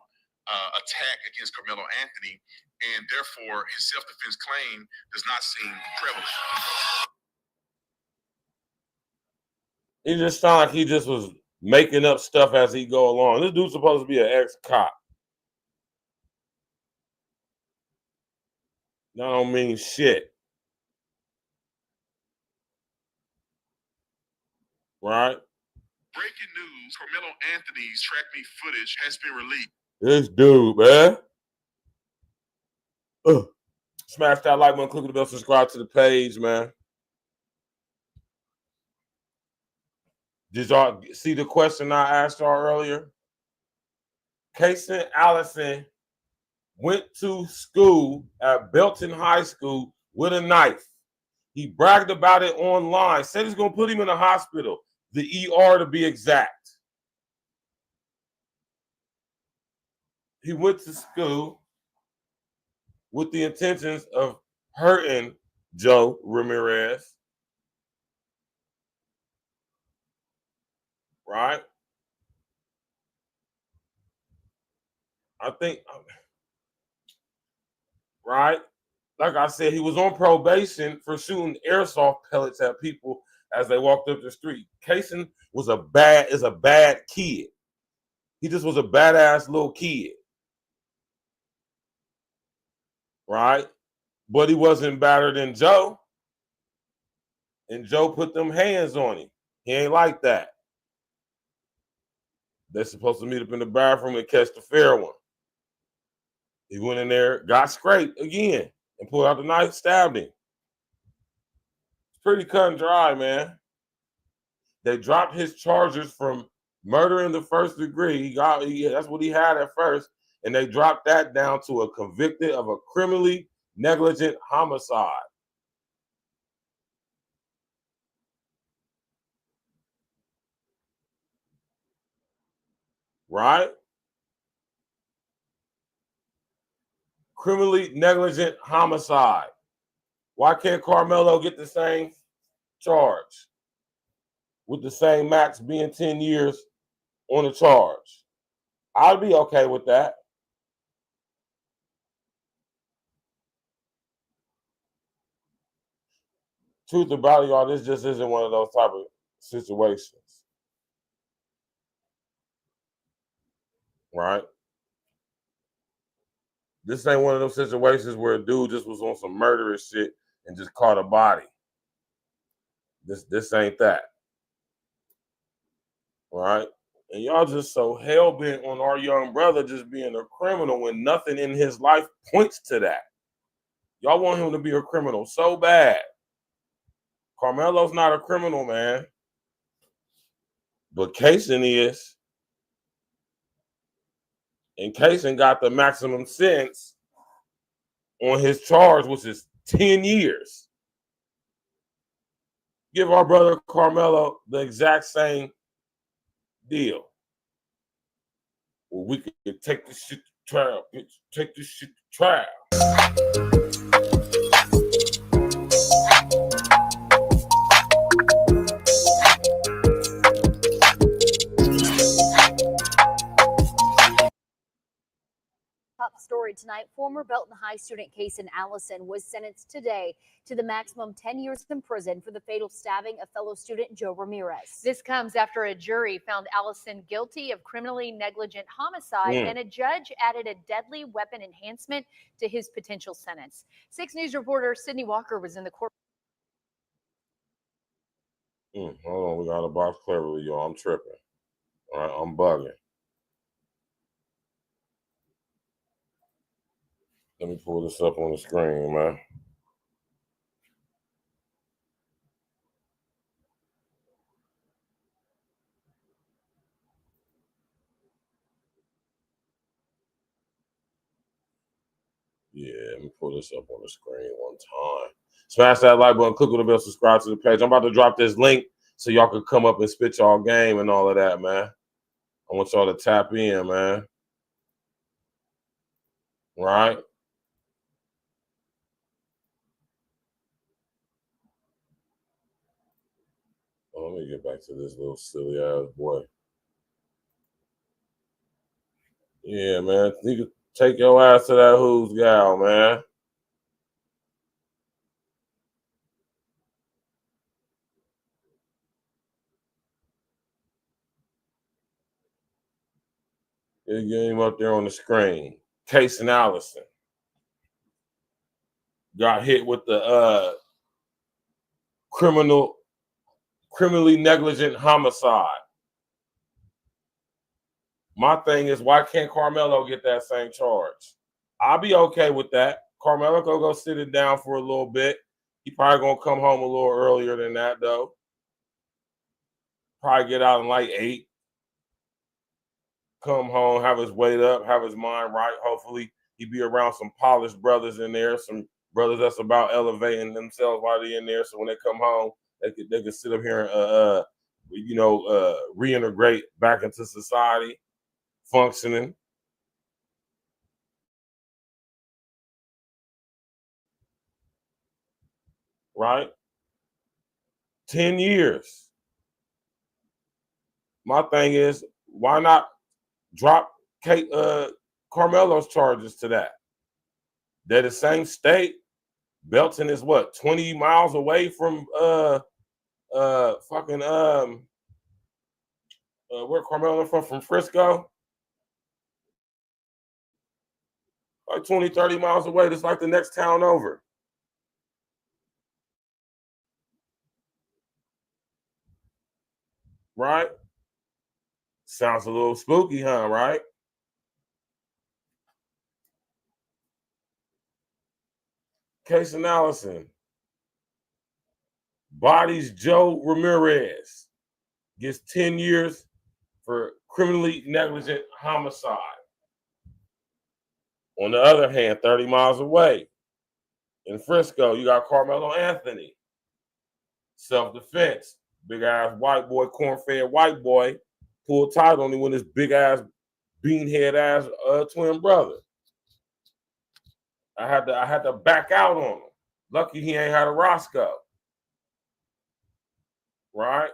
attack against Carmelo Anthony, and therefore his self-defense claim does not seem prevalent. He just sounded like he just was making up stuff as he go along. This dude's supposed to be an ex-cop. That don't mean shit. Right? Breaking news, Carmelo Anthony's track meet footage has been released. This dude, man. Smash that like button, click the bell, subscribe to the page, man. Did y'all see the question I asked y'all earlier? Kason Allison went to school at Belton High School with a knife. He bragged about it online, said he's going to put him in a hospital, the ER to be exact. He went to school with the intentions of hurting Joe Ramirez. Right? I think, right? Like I said, he was on probation for shooting airsoft pellets at people as they walked up the street. Kason is a bad kid. He just was a badass little kid. Right? But he wasn't better than Joe. And Joe put them hands on him. He ain't like that. They're supposed to meet up in the bathroom and catch the fair one. He went in there, got scraped again, and pulled out the knife, stabbed him. Pretty cut and dry, man. They dropped his charges from murder in the first degree. That's what he had at first. And they dropped that down to a convicted of a criminally negligent homicide. Right? Criminally negligent homicide. Why can't Carmelo get the same charge with the same max being 10 years on the charge? I'd be okay with that. Truth about it, y'all, this just isn't one of those type of situations. Right? This ain't one of those situations where a dude just was on some murderous shit and just caught a body. This ain't that. Right? And y'all just so hell-bent on our young brother just being a criminal when nothing in his life points to that. Y'all want him to be a criminal so bad. Carmelo's not a criminal, man. But Kaysen is. And Kaysen got the maximum sentence on his charge, which is 10 years. Give our brother Carmelo the exact same deal. Well, we could take this shit to trial, bitch. Take this shit to trial. Top story tonight, former Belton High student Kaysen Allison was sentenced today to the maximum 10 years in prison for the fatal stabbing of fellow student Joe Ramirez. This comes after a jury found Allison guilty of criminally negligent homicide and a judge added a deadly weapon enhancement to his potential sentence. 6 News reporter Sydney Walker was in the court. Hold on, we got a box cleverly, y'all. I'm tripping. All right, I'm bugging. Let me pull this up on the screen, man. Yeah, let me pull this up on the screen one time. Smash that like button, click on the bell, subscribe to the page. I'm about to drop this link so y'all can come up and spit y'all game and all of that, man. I want y'all to tap in, man. Right? Oh, let me get back to this little silly ass boy. Yeah, man. You can take your ass to that who's gal, man. Get him up there on the screen. Kaysen Allison got hit with the criminally negligent homicide. My thing is, why can't Carmelo get that same charge? I'll be okay with that. Carmelo can go sit it down for a little bit. He probably gonna come home a little earlier than that, though. Probably get out in like 8. Come home, have his weight up, have his mind right. Hopefully, he be around some polished brothers in there, some brothers that's about elevating themselves while they're in there. So when they come home, they could sit up here and reintegrate back into society, functioning. Right? 10 years. My thing is, why not drop Carmelo's charges to that? They're the same state. Belton is what, 20 miles away from where Carmelo from Frisco? Like 20, 30 miles away. That's like the next town over. Right? Sounds a little spooky, huh? Right? Kaysen Allison bodies Joe Ramirez, gets 10 years for criminally negligent homicide. On the other hand, 30 miles away in Frisco, you got Carmelo Anthony, self-defense, big ass white boy, corn-fed white boy, pulled title only when his big ass, beanhead ass twin brother. I had to back out on him. Lucky he ain't had a Roscoe. Right?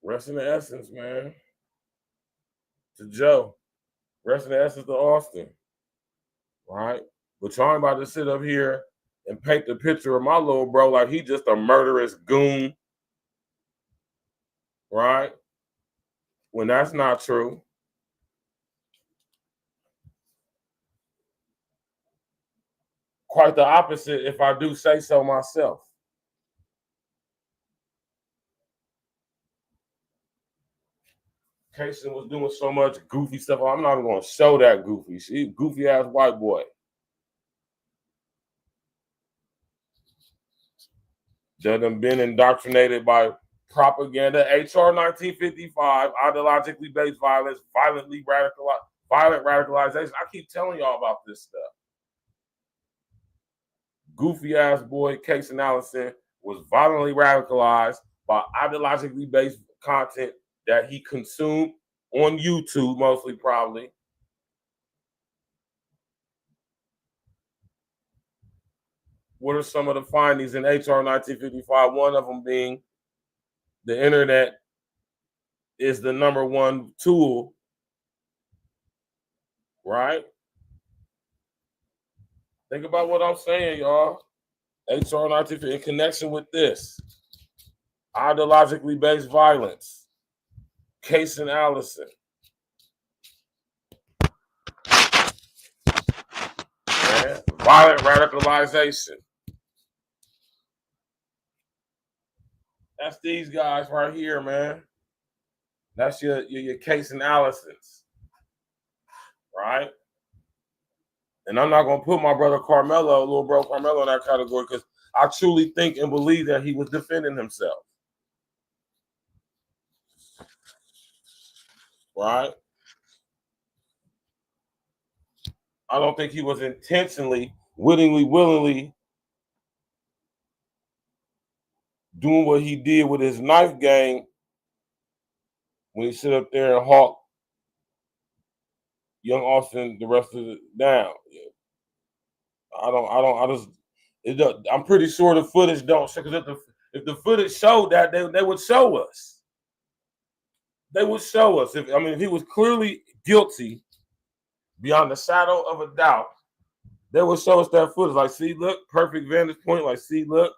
Rest in the essence, man. To Joe. Rest in the essence to Austin. Right? But y'all ain't about to sit up here and paint the picture of my little bro like he just a murderous goon. Right? When that's not true. Quite the opposite, if I do say so myself. Kaysen was doing so much goofy stuff. I'm not even going to show that goofy. She goofy ass white boy. That done been indoctrinated by propaganda. HR 1955, ideologically based violence, violent radicalization. I keep telling y'all about this stuff. Goofy ass boy Kaysen Allison was violently radicalized by ideologically based content that he consumed on YouTube, mostly probably. What are some of the findings in HR 1955? One of them being the internet is the #1 tool, right? Think about what I'm saying, y'all. HR 1950 in connection with this. Ideologically based violence. Kaysen Allison. Man. Violent radicalization. That's these guys right here, man. That's your Kaysen Allisons. Right? And I'm not going to put my brother Carmelo, little bro Carmelo, in that category because I truly think and believe that he was defending himself. Right? I don't think he was intentionally, wittingly, willingly doing what he did with his knife game when he sit up there and hawk young Austin the rest of it down. I'm pretty sure the footage don't show, because if the footage showed that, they would show us. They would show us. If he was clearly guilty beyond the shadow of a doubt, they would show us that footage. Like, see, look, perfect vantage point. Like, see, look,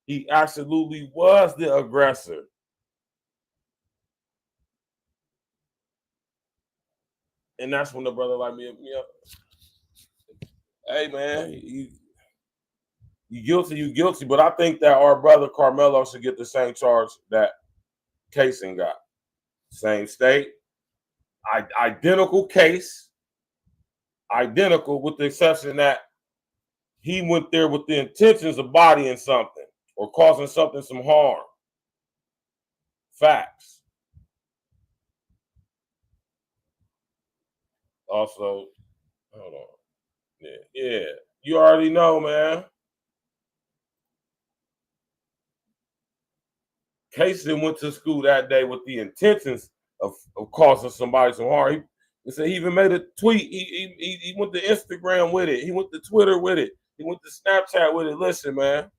he absolutely was the aggressor. And that's when the brother like me, hey man, you guilty, but I think that our brother Carmelo should get the same charge that Kaysen got. Same state, identical case, identical with the exception that he went there with the intentions of bodying something or causing something some harm. Facts. Also, hold on. Yeah. You already know, man. Kaysen went to school that day with the intentions of causing somebody some harm. He said he even made a tweet. He went to Instagram with it. He went to Twitter with it. He went to Snapchat with it. Listen, man.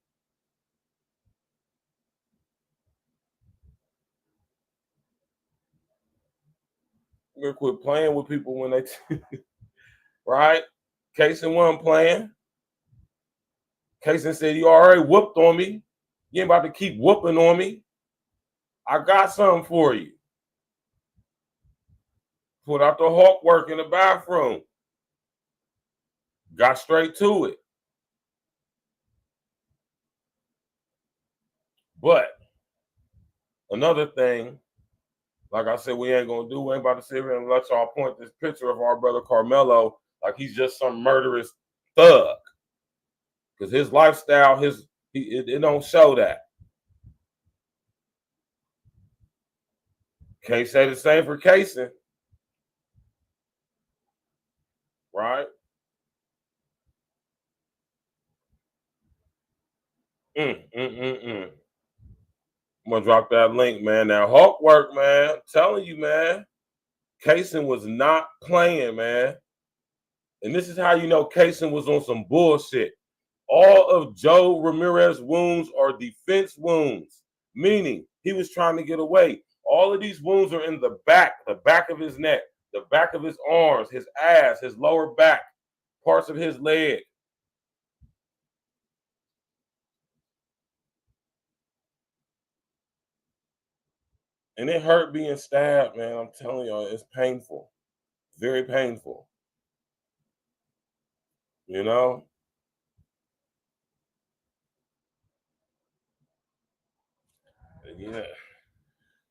We're gonna quit playing with people when they right? Kaysen wasn't playing. Kaysen said, you already whooped on me. You ain't about to keep whooping on me. I got something for you. Put out the hawk work in the bathroom. Got straight to it. But another thing, like I said, we ain't about to sit here and let y'all point this picture of our brother Carmelo like he's just some murderous thug. Because his lifestyle, it don't show that. Can't say the same for Kaysen. Right? I'm gonna drop that link, man. Now, Hulk work, man. I'm telling you, man. Kaysen was not playing, man. And this is how you know Kaysen was on some bullshit. All of Joe Ramirez's wounds are defense wounds, meaning he was trying to get away. All of these wounds are in the back of his neck, the back of his arms, his ass, his lower back, parts of his leg. And it hurt being stabbed, man. I'm telling y'all, it's painful. Very painful. You know? Yeah.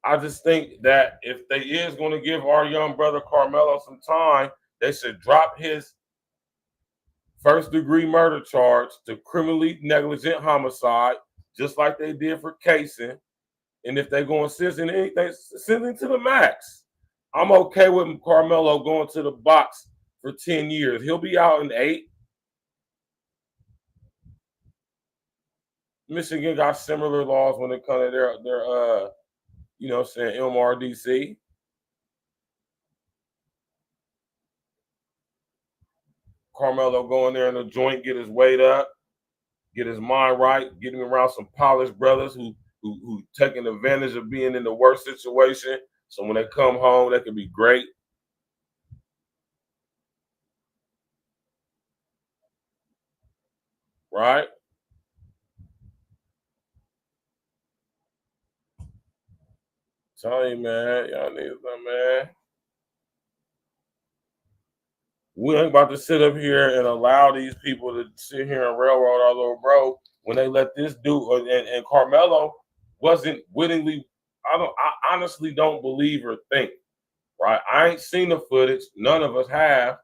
I just think that if they is going to give our young brother Carmelo some time, they should drop his first-degree murder charge to criminally negligent homicide, just like they did for Kaysen. And if they're going to sentence anything, send him to the max. I'm okay with Carmelo going to the box for 10 years. He'll be out in 8. Michigan got similar laws when it comes to their you know what I'm saying, MRDC. Carmelo go in there in the joint, get his weight up, get his mind right, get him around some polished brothers who taking advantage of being in the worst situation. So when they come home, they can be great. Right? Tell you, man, y'all need something, man. We ain't about to sit up here and allow these people to sit here and railroad our little bro when they let this dude and Carmelo wasn't wittingly. I honestly don't believe or think. Right? I ain't seen the footage. None of us have.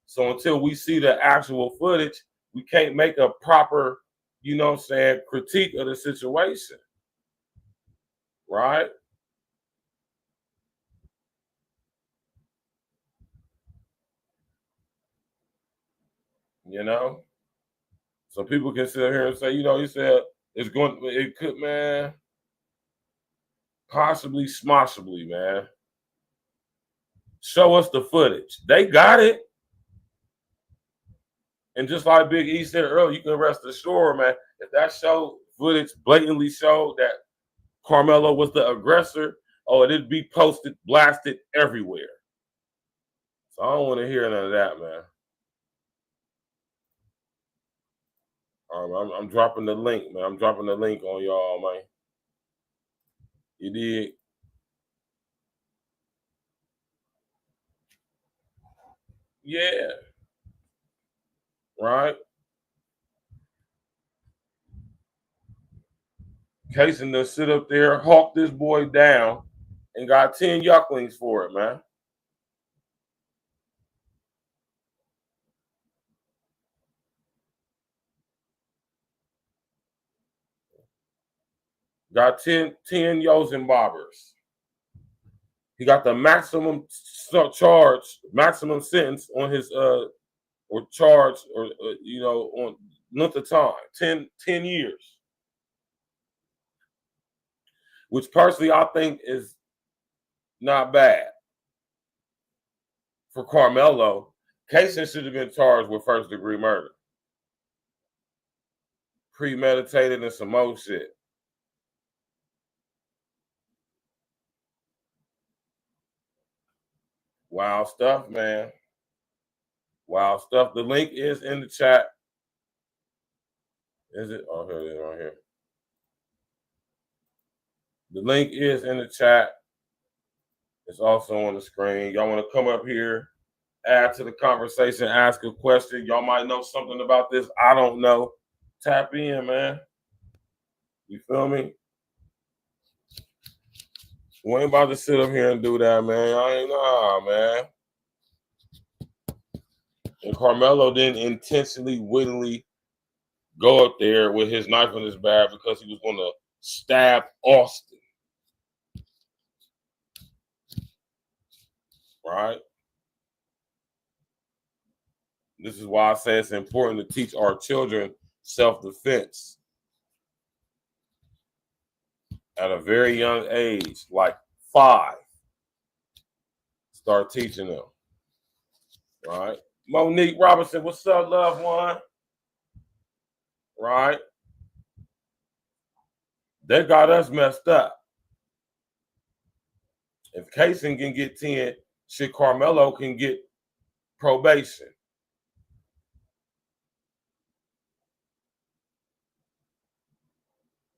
So until we see the actual footage, we can't make a proper, you know what I'm saying, critique of the situation. Right? You know? So people can sit here and say, you know, he said it could, man, possibly, smoshibly, man. Show us the footage. They got it. And just like Big E said earlier, you can rest assured, man, if that footage blatantly showed that Carmelo was the aggressor, it'd be posted, blasted everywhere. So I don't want to hear none of that, man. I'm dropping the link, man. I'm dropping the link on y'all, man. You dig? Yeah. Right? Kaysen to sit up there, hawk this boy down, and got 10 yucklings for it, man. Got 10 Yosen bobbers. He got the maximum charge, maximum sentence on his or charge or you know, on length of time, 10 years. Which personally I think is not bad. For Carmelo, Kaysen should have been charged with first-degree murder. Premeditated and some more shit. Wild stuff, man. Wild stuff. The link is in the chat. Is it? Oh, here it is right here. The link is in the chat. It's also on the screen. Y'all want to come up here, add to the conversation, ask a question. Y'all might know something about this. I don't know. Tap in, man. You feel me? We ain't about to sit up here and do that, man. I ain't man. And Carmelo didn't intentionally, wittingly go up there with his knife in his bag because he was going to stab Austin. Right? This is why I say it's important to teach our children self-defense at a very young age, like 5. Start teaching them. Right? Monique Robinson, what's up, loved one? Right? They got us messed up. If Kaysen can get 10, shit, Carmelo can get probation.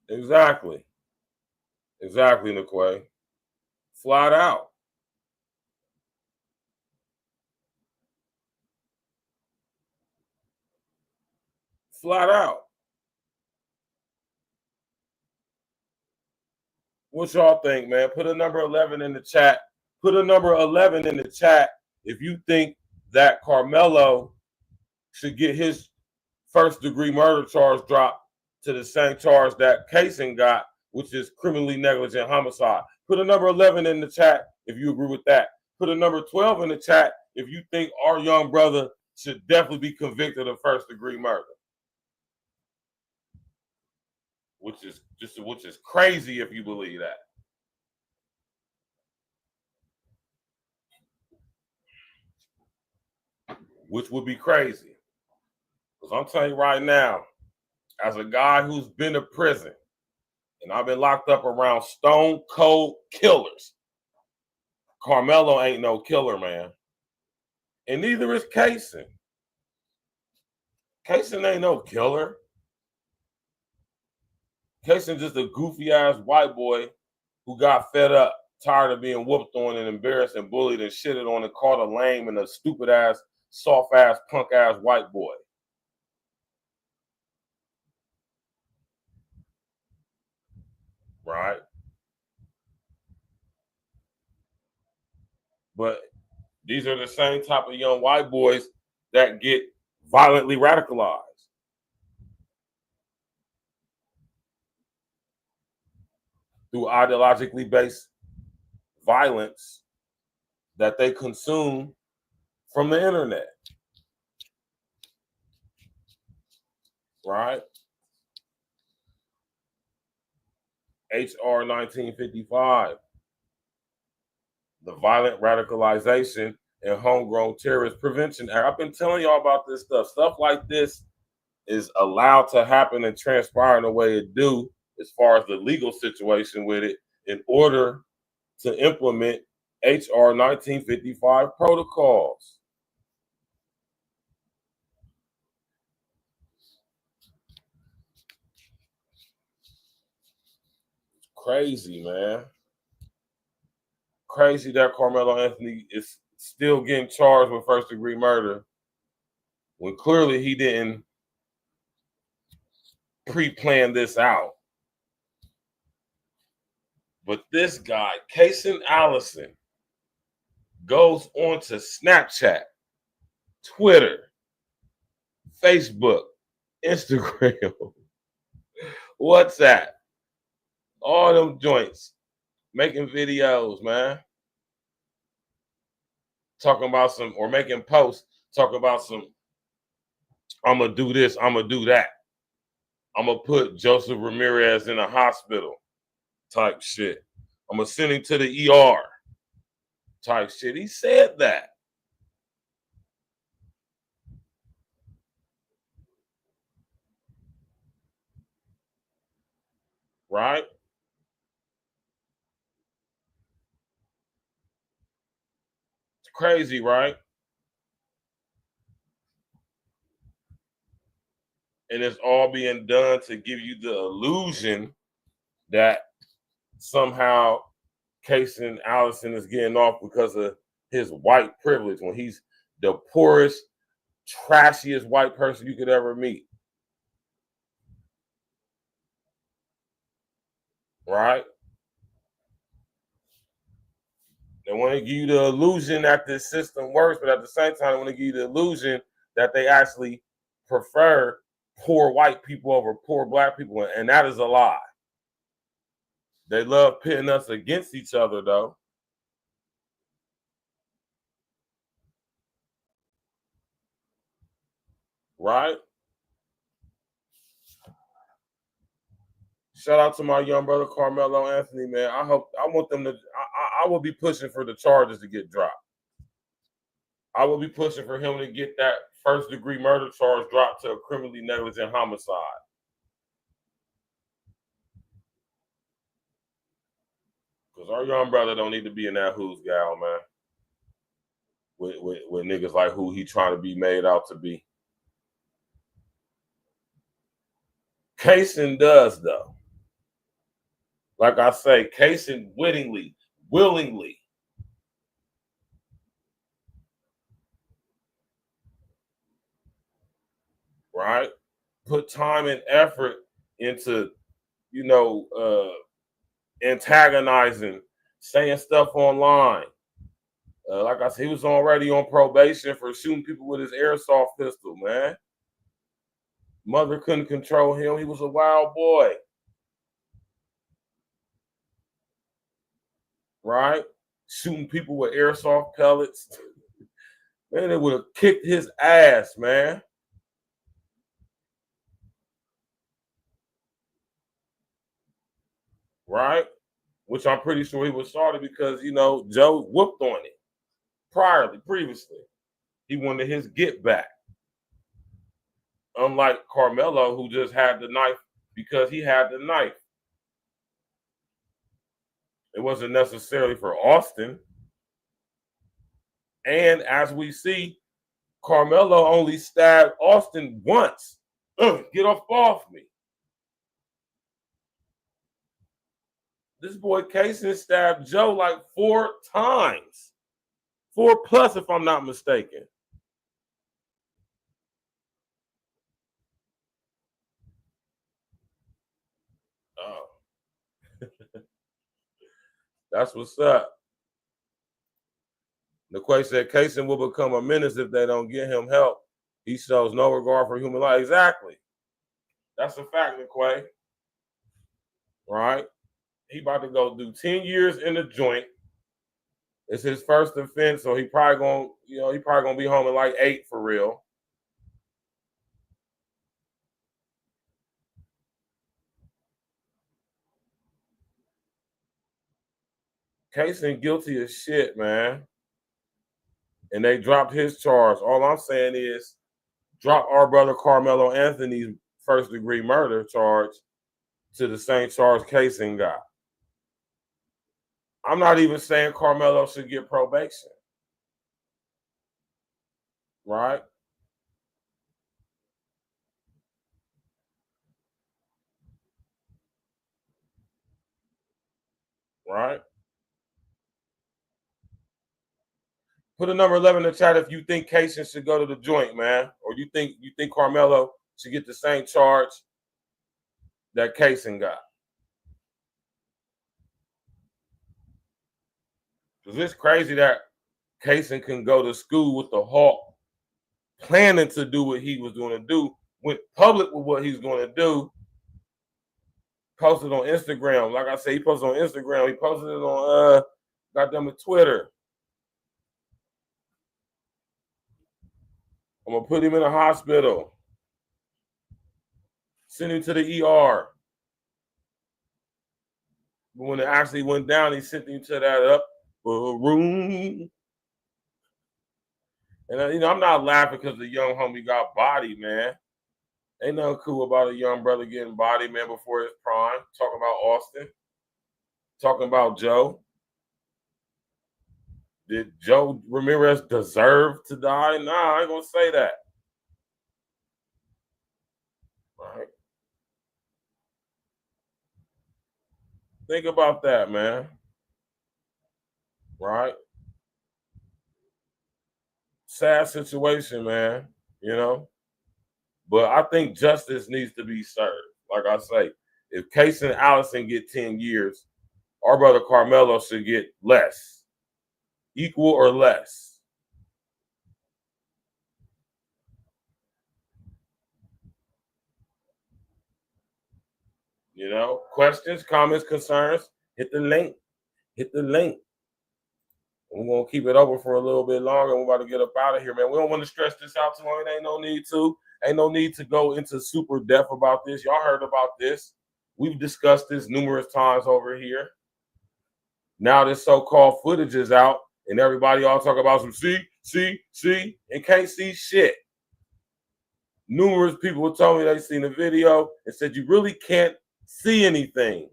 Exactly. Exactly, Niquay. Flat out. Flat out. What y'all think, man? Put a number 11 in the chat. Put a number 11 in the chat if you think that Carmelo should get his first-degree murder charge dropped to the same charge that Kaysen got, which is criminally negligent homicide. Put a number 11 in the chat if you agree with that. Put a number 12 in the chat if you think our young brother should definitely be convicted of first-degree murder. Which is crazy if you believe that. Which would be crazy. Because I'm telling you right now, as a guy who's been to prison, and I've been locked up around stone cold killers, Carmelo ain't no killer, man. And neither is Kaysen. Kaysen ain't no killer. Kaysen just a goofy-ass white boy who got fed up, tired of being whooped on and embarrassed and bullied and shitted on and called a lame and a stupid-ass, soft-ass, punk-ass white boy. Right? But these are the same type of young white boys that get violently radicalized. Through ideologically based violence that they consume from the internet. Right? HR 1955. The Violent Radicalization and Homegrown Terrorist Prevention Act. I've been telling y'all about this stuff. Stuff like this is allowed to happen and transpire in the way it do as far as the legal situation with it in order to implement HR 1955 protocols. It's crazy, man. Crazy that Carmelo Anthony is still getting charged with first-degree murder when clearly he didn't pre-plan this out. But this guy, Kaysen Allison, goes on to Snapchat, Twitter, Facebook, Instagram, WhatsApp, all them joints, making videos, man. Talking about some, or making posts, talking about some, I'm going to do this, I'm going to do that. I'm going to put Joseph Ramirez in a hospital type shit. I'm going to send him to the ER type shit. He said that. Right? It's crazy, right? And it's all being done to give you the illusion that somehow Kaysen Allison is getting off because of his white privilege when he's the poorest, trashiest white person you could ever meet. Right? They want to give you the illusion that this system works, but at the same time, they want to give you the illusion that they actually prefer poor white people over poor black people, and that is a lie. They love pitting us against each other, though. Right? Shout out to my young brother Carmelo Anthony, man. I want them to. I will be pushing for the charges to get dropped. I will be pushing for him to get that first-degree murder charge dropped to a criminally negligent homicide. Because our young brother don't need to be in that who's gal, man. With niggas like who he trying to be made out to be. Kaysen does, though. Like I say, Kaysen willingly, right? Put time and effort into, antagonizing, saying stuff online. Like I said, he was already on probation for shooting people with his airsoft pistol, man. Mother couldn't control him. He was a wild boy. Right? Shooting people with airsoft pellets. Man, they would have kicked his ass, man. Right? Which I'm pretty sure he was sorry because, Joe whooped on it previously. He wanted his get back. Unlike Carmelo, who just had the knife because he had the knife. It wasn't necessarily for Austin. And as we see, Carmelo only stabbed Austin once. Get off me. This boy Kaysen stabbed Joe like 4 times. 4+ if I'm not mistaken. Oh. That's what's up. NeQuay said Kaysen will become a menace if they don't get him help. He shows no regard for human life. Exactly. That's a fact, NeQuay. Right? He about to go do 10 years in the joint. It's his first offense, so he probably gonna be home in like 8 for real. Kaysen guilty as shit, man. And they dropped his charge. All I'm saying is drop our brother Carmelo Anthony's first-degree murder charge to the same charge Kaysen got. I'm not even saying Carmelo should get probation. Right? Right? Put a number 11 in the chat if you think Kaysen should go to the joint, man. Or you think Carmelo should get the same charge that Kaysen got. Because it's crazy that Kaysen can go to school with the Hawk planning to do what he was going to do, went public with what he's going to do, posted on Instagram. Like I say, he posted on Instagram. He posted it on Twitter. I'm going to put him in a hospital. Send him to the ER. But when it actually went down, he sent him to that upper room. And, I'm not laughing because the young homie got bodied, man. Ain't nothing cool about a young brother getting bodied, man, before his prime. Talking about Austin. Talking about Joe. Did Joe Ramirez deserve to die? Nah, I ain't going to say that. Right. Think about that, man. Right? Sad situation, man. But I think justice needs to be served. Like I say, if Kaysen and Allison get 10 years, our brother Carmelo should get less. Equal or less. You know, questions, comments, concerns, hit the link. Hit the link. We're going to keep it open for a little bit longer. We're about to get up out of here, man. We don't want to stress this out too long. It ain't no need to. Ain't no need to go into super depth about this. Y'all heard about this. We've discussed this numerous times over here. Now this so-called footage is out, and everybody all talk about some see, and can't see shit. Numerous people told me they seen the video and said you really can't see anything. Of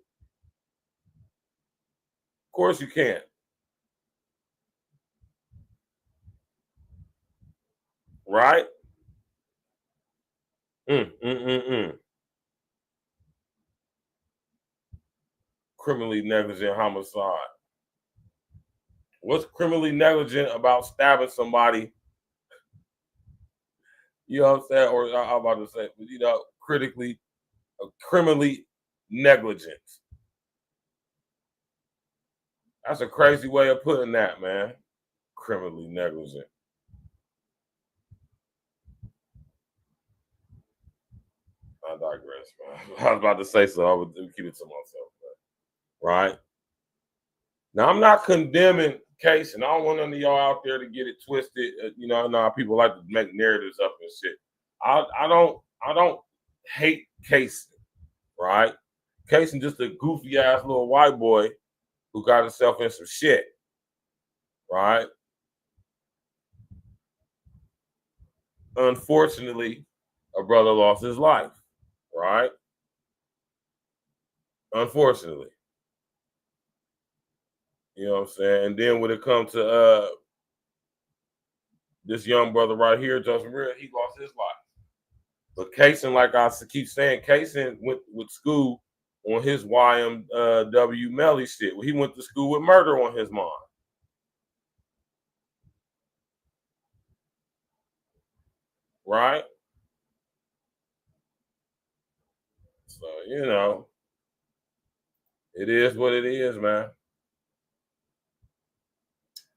course you can't. Right? Criminally negligent homicide. What's criminally negligent about stabbing somebody? You know what I'm saying? Or I'm about to say, you know, criminally negligent. That's a crazy way of putting that, man. Criminally negligent. I digress, man. I was about to say so. I would keep it to myself, right? Now, I'm not condemning case, and I don't want none of y'all out there to get it twisted. You know, now people like to make narratives up and shit. I don't hate Casey, right? Casey just a goofy ass little white boy who got himself in some shit, right? Unfortunately, a brother lost his life, right? Unfortunately. You know what I'm saying? And then when it comes to this young brother right here, Justin Real, he lost his life. But Kaysen, like I keep saying, Kaysen went with school on his YMW Melly shit. He went to school with murder on his mind. Right? So, you know, it is what it is, man.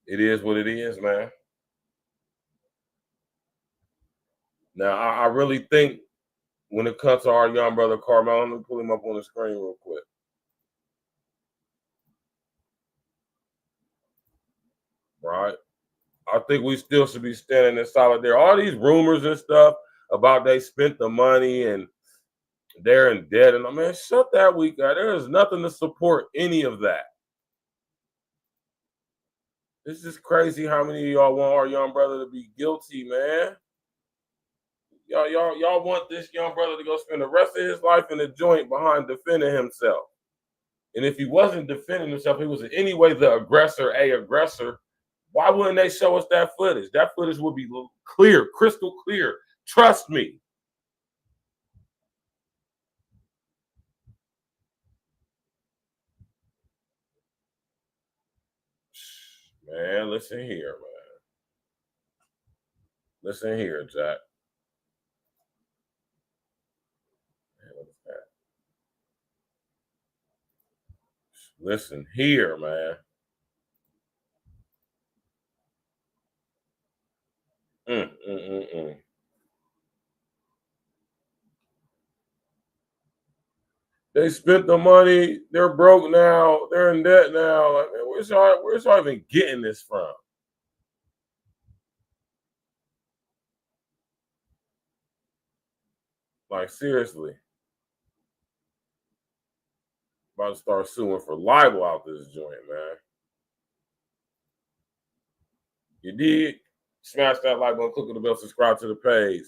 It is what it is, man. Now, I really think when it comes to our young brother Carmelo, let me pull him up on the screen real quick. Right? I think we still should be standing in solidarity. All these rumors and stuff about they spent the money and they're in debt. And I mean, shut that week out. There is nothing to support any of that. It's just crazy how many of y'all want our young brother to be guilty, man. Y'all want this young brother to go spend the rest of his life in a joint behind defending himself. And if he wasn't defending himself, he was in any way the aggressor. Why wouldn't they show us that footage? That footage would be clear, crystal clear. Trust me. Man, listen here, man. Listen here, Jack. Listen here, man. They spent the money. They're broke now. They're in debt now. Like, man, where's y'all even getting this from? Like, seriously. About to start suing for libel out this joint, man. You dig? Smash that like button, click on the bell, subscribe to the page.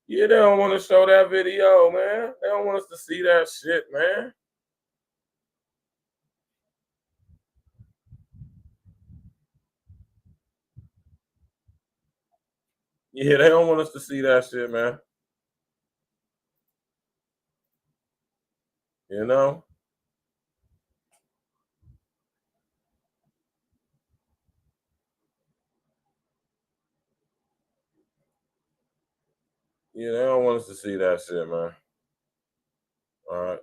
Yeah, they don't want to show that video, man. They don't want us to see that shit, man. Yeah, they don't want us to see that shit, man. You know? Yeah, they don't want us to see that shit, man. All right.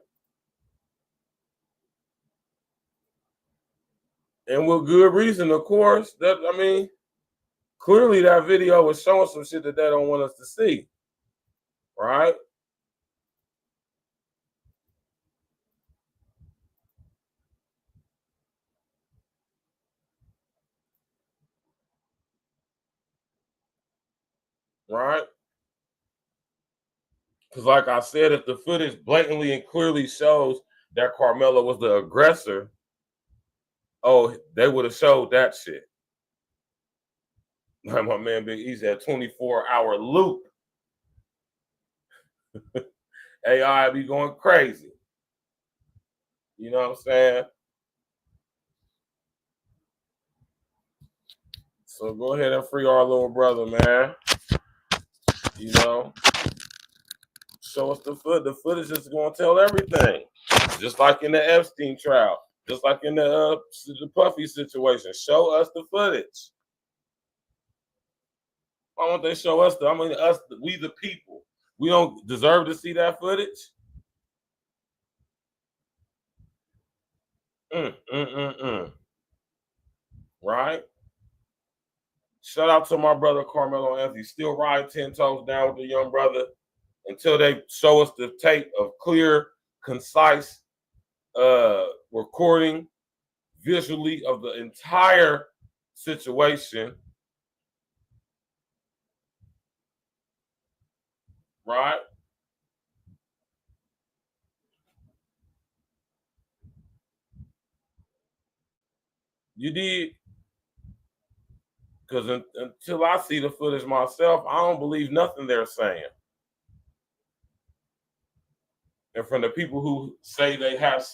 And with good reason, of course. Clearly that video was showing some shit that they don't want us to see. Right? right? Because like I said, if the footage blatantly and clearly shows that Carmelo was the aggressor, oh, they would have showed that shit. Like my man Big E said, 24-hour loop. AI be going crazy. You know what I'm saying? So go ahead and free our little brother, man. You know, show us the footage. The footage is going to tell everything. Just like in the Epstein trial, just like in the Puffy situation. Show us the footage. Why won't they show us us, we the people. We don't deserve to see that footage? Right? Shout out to my brother Carmelo Anthony. Still riding 10 toes down with the young brother until they show us the tape of clear, concise recording visually of the entire situation. Right? You did. Because until I see the footage myself, I don't believe nothing they're saying. And from the people who say they have,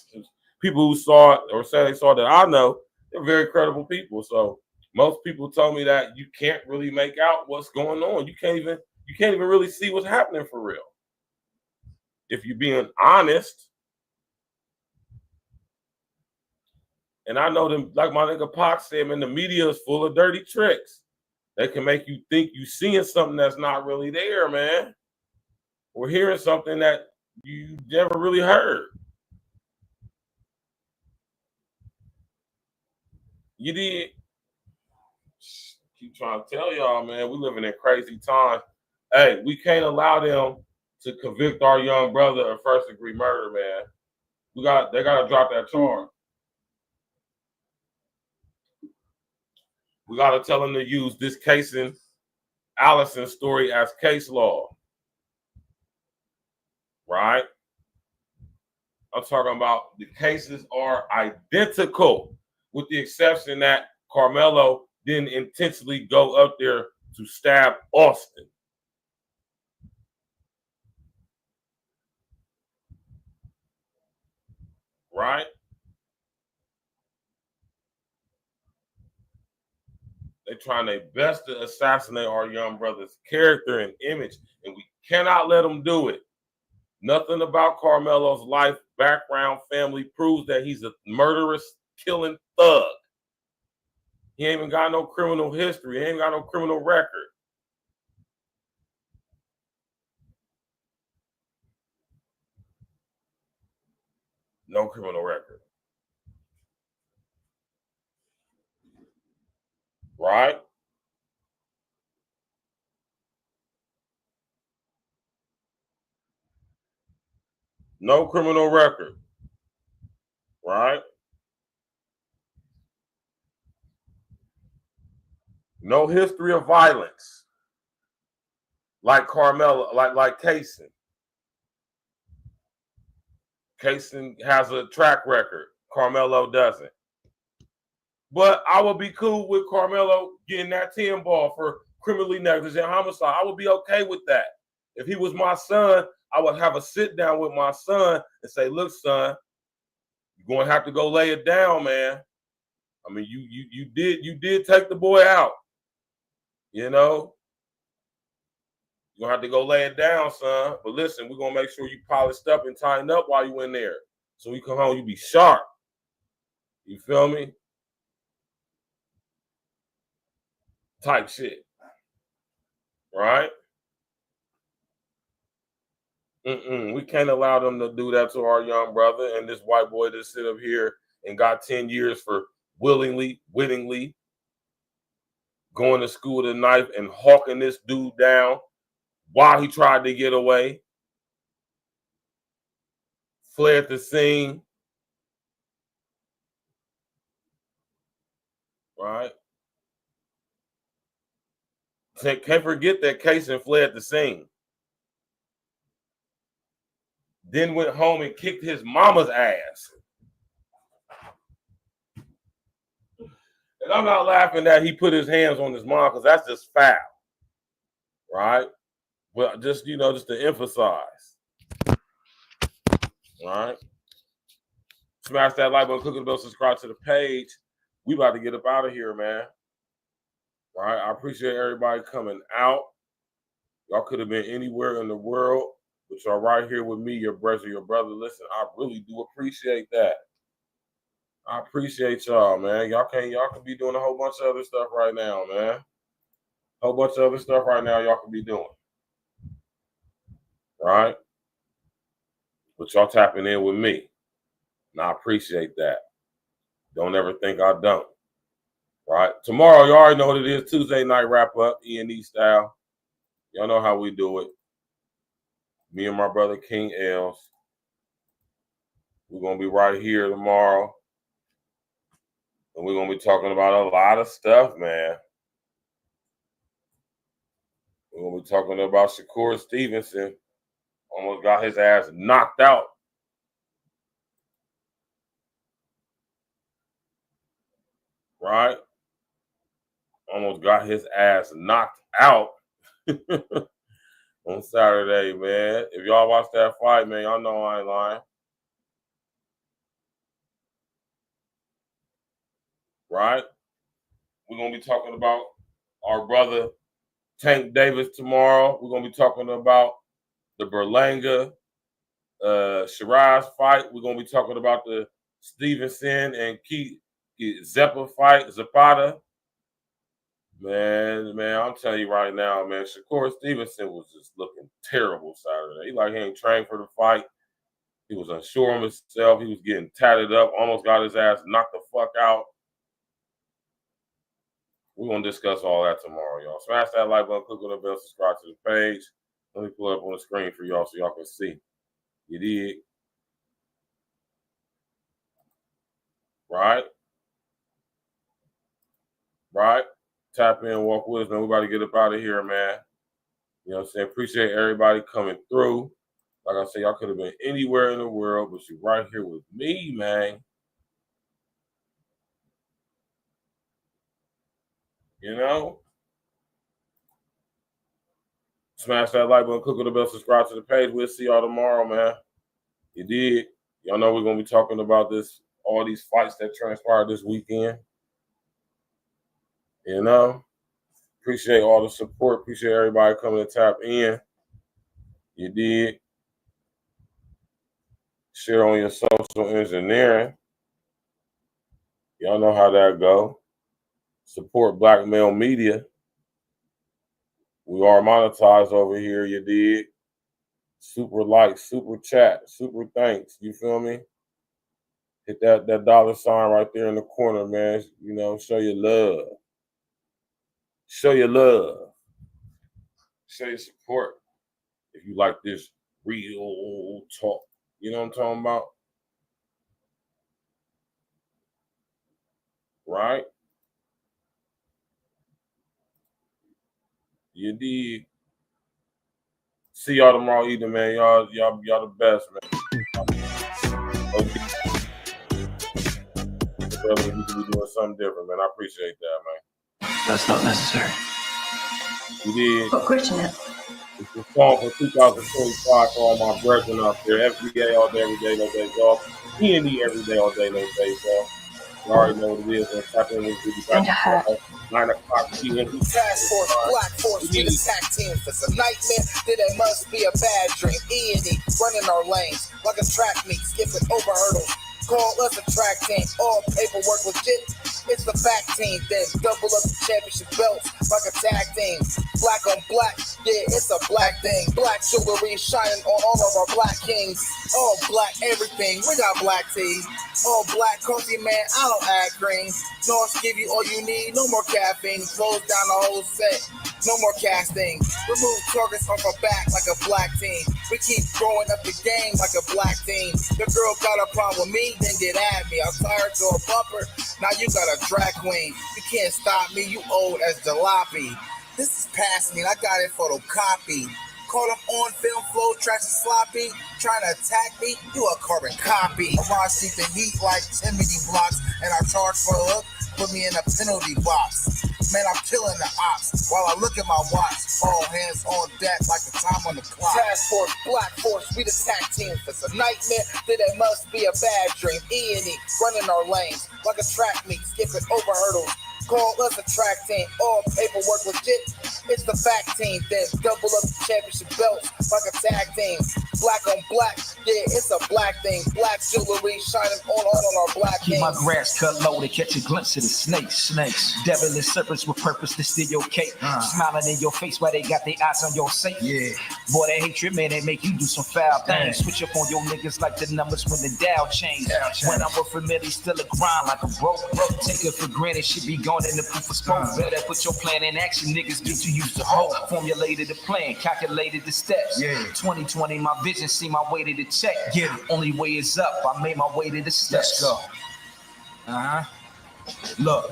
people who saw it or say they saw that I know, they're very credible people. So most people told me that you can't really make out what's going on. You can't even really see what's happening for real. If you're being honest. And I know them, like my nigga Pac said, man, the media is full of dirty tricks. They can make you think you're seeing something that's not really there, man. Or hearing something that you never really heard. You did. Keep trying to tell y'all, man, we living in crazy times. Hey, we can't allow them to convict our young brother of first-degree murder, man. They gotta drop that charge. We gotta tell them to use this Casey Allison story as case law. Right? I'm talking about the cases are identical, with the exception that Carmelo didn't intentionally go up there to stab Austin. Right? They're trying their best to assassinate our young brother's character and image, and we cannot let them do it. Nothing about Carmelo's life, background, family proves that he's a murderous, killing thug. He ain't even got no criminal history. He ain't got no criminal record. No criminal record. Right? No criminal record. Right? No history of violence. Like Carmelo, like Casey. Casey has a track record. Carmelo doesn't. But I would be cool with Carmelo getting that 10 ball for criminally negligent homicide. I would be okay with that. If he was my son, I would have a sit down with my son and say, look, son, you're going to have to go lay it down, man. I mean, you did take the boy out. You know? You're going to have to go lay it down, son. But listen, we're going to make sure you polished up and tightened up while you in there. So when you come home, you be sharp. You feel me? Type shit. Right? We can't allow them to do that to our young brother and this white boy that sit up here and got 10 years for wittingly going to school with a knife and hawking this dude down while he tried to get away. Fled the scene. Right? Can't forget that Kaysen fled the scene. Then went home and kicked his mama's ass. And I'm not laughing that he put his hands on his mom because that's just foul. Right? Well, just, just to emphasize. All right? Smash that like button, click the bell, subscribe to the page. We about to get up out of here, man. All right? I appreciate everybody coming out. Y'all could have been anywhere in the world, but y'all right here with me, your brother. Listen, I really do appreciate that. I appreciate y'all, man. Y'all can be doing a whole bunch of other stuff right now, man. Whole bunch of other stuff right now y'all can be doing. Right? But y'all tapping in with me. And I appreciate that. Don't ever think I don't. Right? Tomorrow, you already know what it is. Tuesday night wrap up, E&E style. Y'all know how we do it. Me and my brother King Els. We're going to be right here tomorrow. And we're going to be talking about a lot of stuff, man. We're going to be talking about Shakur Stevenson. Almost got his ass knocked out. Right? Almost got his ass knocked out on Saturday, man. If y'all watch that fight, man, y'all know I ain't lying. Right? We're going to be talking about our brother Tank Davis tomorrow. We're going to be talking about the Berlanga Shiraz fight. We're going to be talking about the Stevenson and Keith Zeppa fight, Zapata. Man, I'm telling you right now, man, Shakur Stevenson was just looking terrible Saturday. He ain't trained for the fight. He was unsure of himself. He was getting tatted up, almost got his ass knocked the fuck out. We're going to discuss all that tomorrow, y'all. Smash that like button, click on the bell, subscribe to the page. Let me pull it up on the screen for y'all so y'all can see. You dig? Right? Right? Tap in, walk with us, man. We about to get up out of here, man. You know what I'm saying? Appreciate everybody coming through. Like I said, y'all could have been anywhere in the world, but you're right here with me, man. You know? Smash that like button, click on the bell, subscribe to the page. We'll see y'all tomorrow, man. You did. Y'all know we're going to be talking about all these fights that transpired this weekend. You know? Appreciate all the support. Appreciate everybody coming to tap in. You did. Share on your social engineering. Y'all know how that go. Support Black Male Media. We are monetized over here, you dig? Super like, super chat, super thanks. You feel me? Hit that $sign right there in the corner, man. You know, show your love. Show your love. Show your support. If you like this real talk. You know what I'm talking about? Right? You did. See y'all tomorrow evening, man. Y'all the best, man. Brother, we could be doing something different, man. I appreciate that, man. That's not necessary. You did. What question is? It's the song for 2025 for all my brethren out there. FBA all day, every day, no days off. E&E every day, all day, no days off. You already know what it is. Tap in with you back 9 o'clock p.m. Task Force, Black Force, get attack team. If it's a nightmare, then it must be a bad dream. E&E, running our lanes like a track meet, skipping over hurdles. Call us a track team, all paperwork legit. It's the fact team, then double up the championship belts like a tag team. Black on black, yeah, it's a black thing. Black jewelry shining on all of our black kings. All black everything, we got black tea. All black coffee, man, I don't add green. North give you all you need, no more caffeine. Close down the whole set, no more casting. Remove targets off our back like a black team. We keep growing up the game like a black team. The girl got a problem with me, then get at me. I tired to a bumper, now you got a drag queen. You can't stop me, you old as jalopy. This is passing. I got it photocopied. Caught up on film, flow, tracks and sloppy. Trying to attack me, you a carbon copy. Around seek the heat like Timothy blocks, and I charge for a hook, put me in a penalty box. Man, I'm killing the ops while I look at my watch. All hands on deck like the time on the clock. Task Force, Black Force, we the tag team. If it's a nightmare, then it must be a bad dream. E&E, running our lanes like a track meet, skipping over hurdles. Call us a track team, all paperwork legit. It's the fact team, then double up the championship belts like a tag team. Black on black, yeah, it's a black thing. Black jewelry shining on our black Keep my things. grass cut low to catch a glimpse of the snakes. Devilish serpents with purpose to steal your cake. Smiling in your face while they got their eyes on your safe. Yeah. Boy, that hatred, man, they make you do some foul things. Switch up on your niggas like the numbers when the Dow change. When I'm with familiar, still a grind like a broke. Take it for granted, shit be gone in the proof of smoke. Better put your plan in action, niggas get too used to hope. Formulated the plan, calculated the steps. 2020, my vision, see my way to the check. Only way is up, I made my way to the steps. Let's go. Look,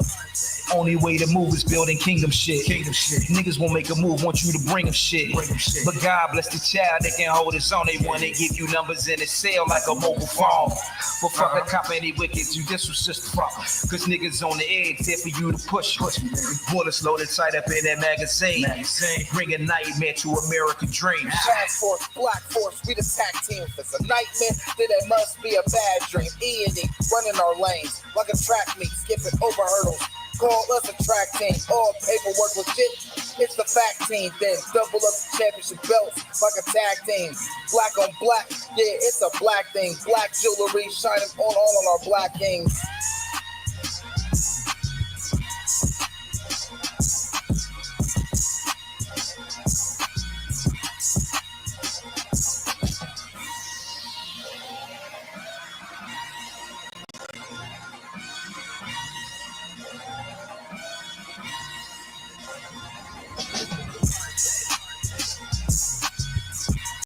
only way to move is building kingdom shit. Niggas won't make a move, want you to bring them shit. But God bless the child that can hold his own. They want to give you numbers in a cell like a mobile phone. But fuck a cop, any wicked, you this was just fuck. Cause niggas on the edge, there for you to push. Bullets loaded tight up in that magazine. Bring a nightmare to American dreams. Task Force, Black Force, we the tag team. If it's a nightmare, then it must be a bad dream. E&E, running our lanes like a track meet, skipping over hurdles. Call us a track team, all paperwork legit. It's the fact team, then double up the championship belts like a tag team. Black on black, yeah, it's a black thing. Black jewelry shining on our black kings.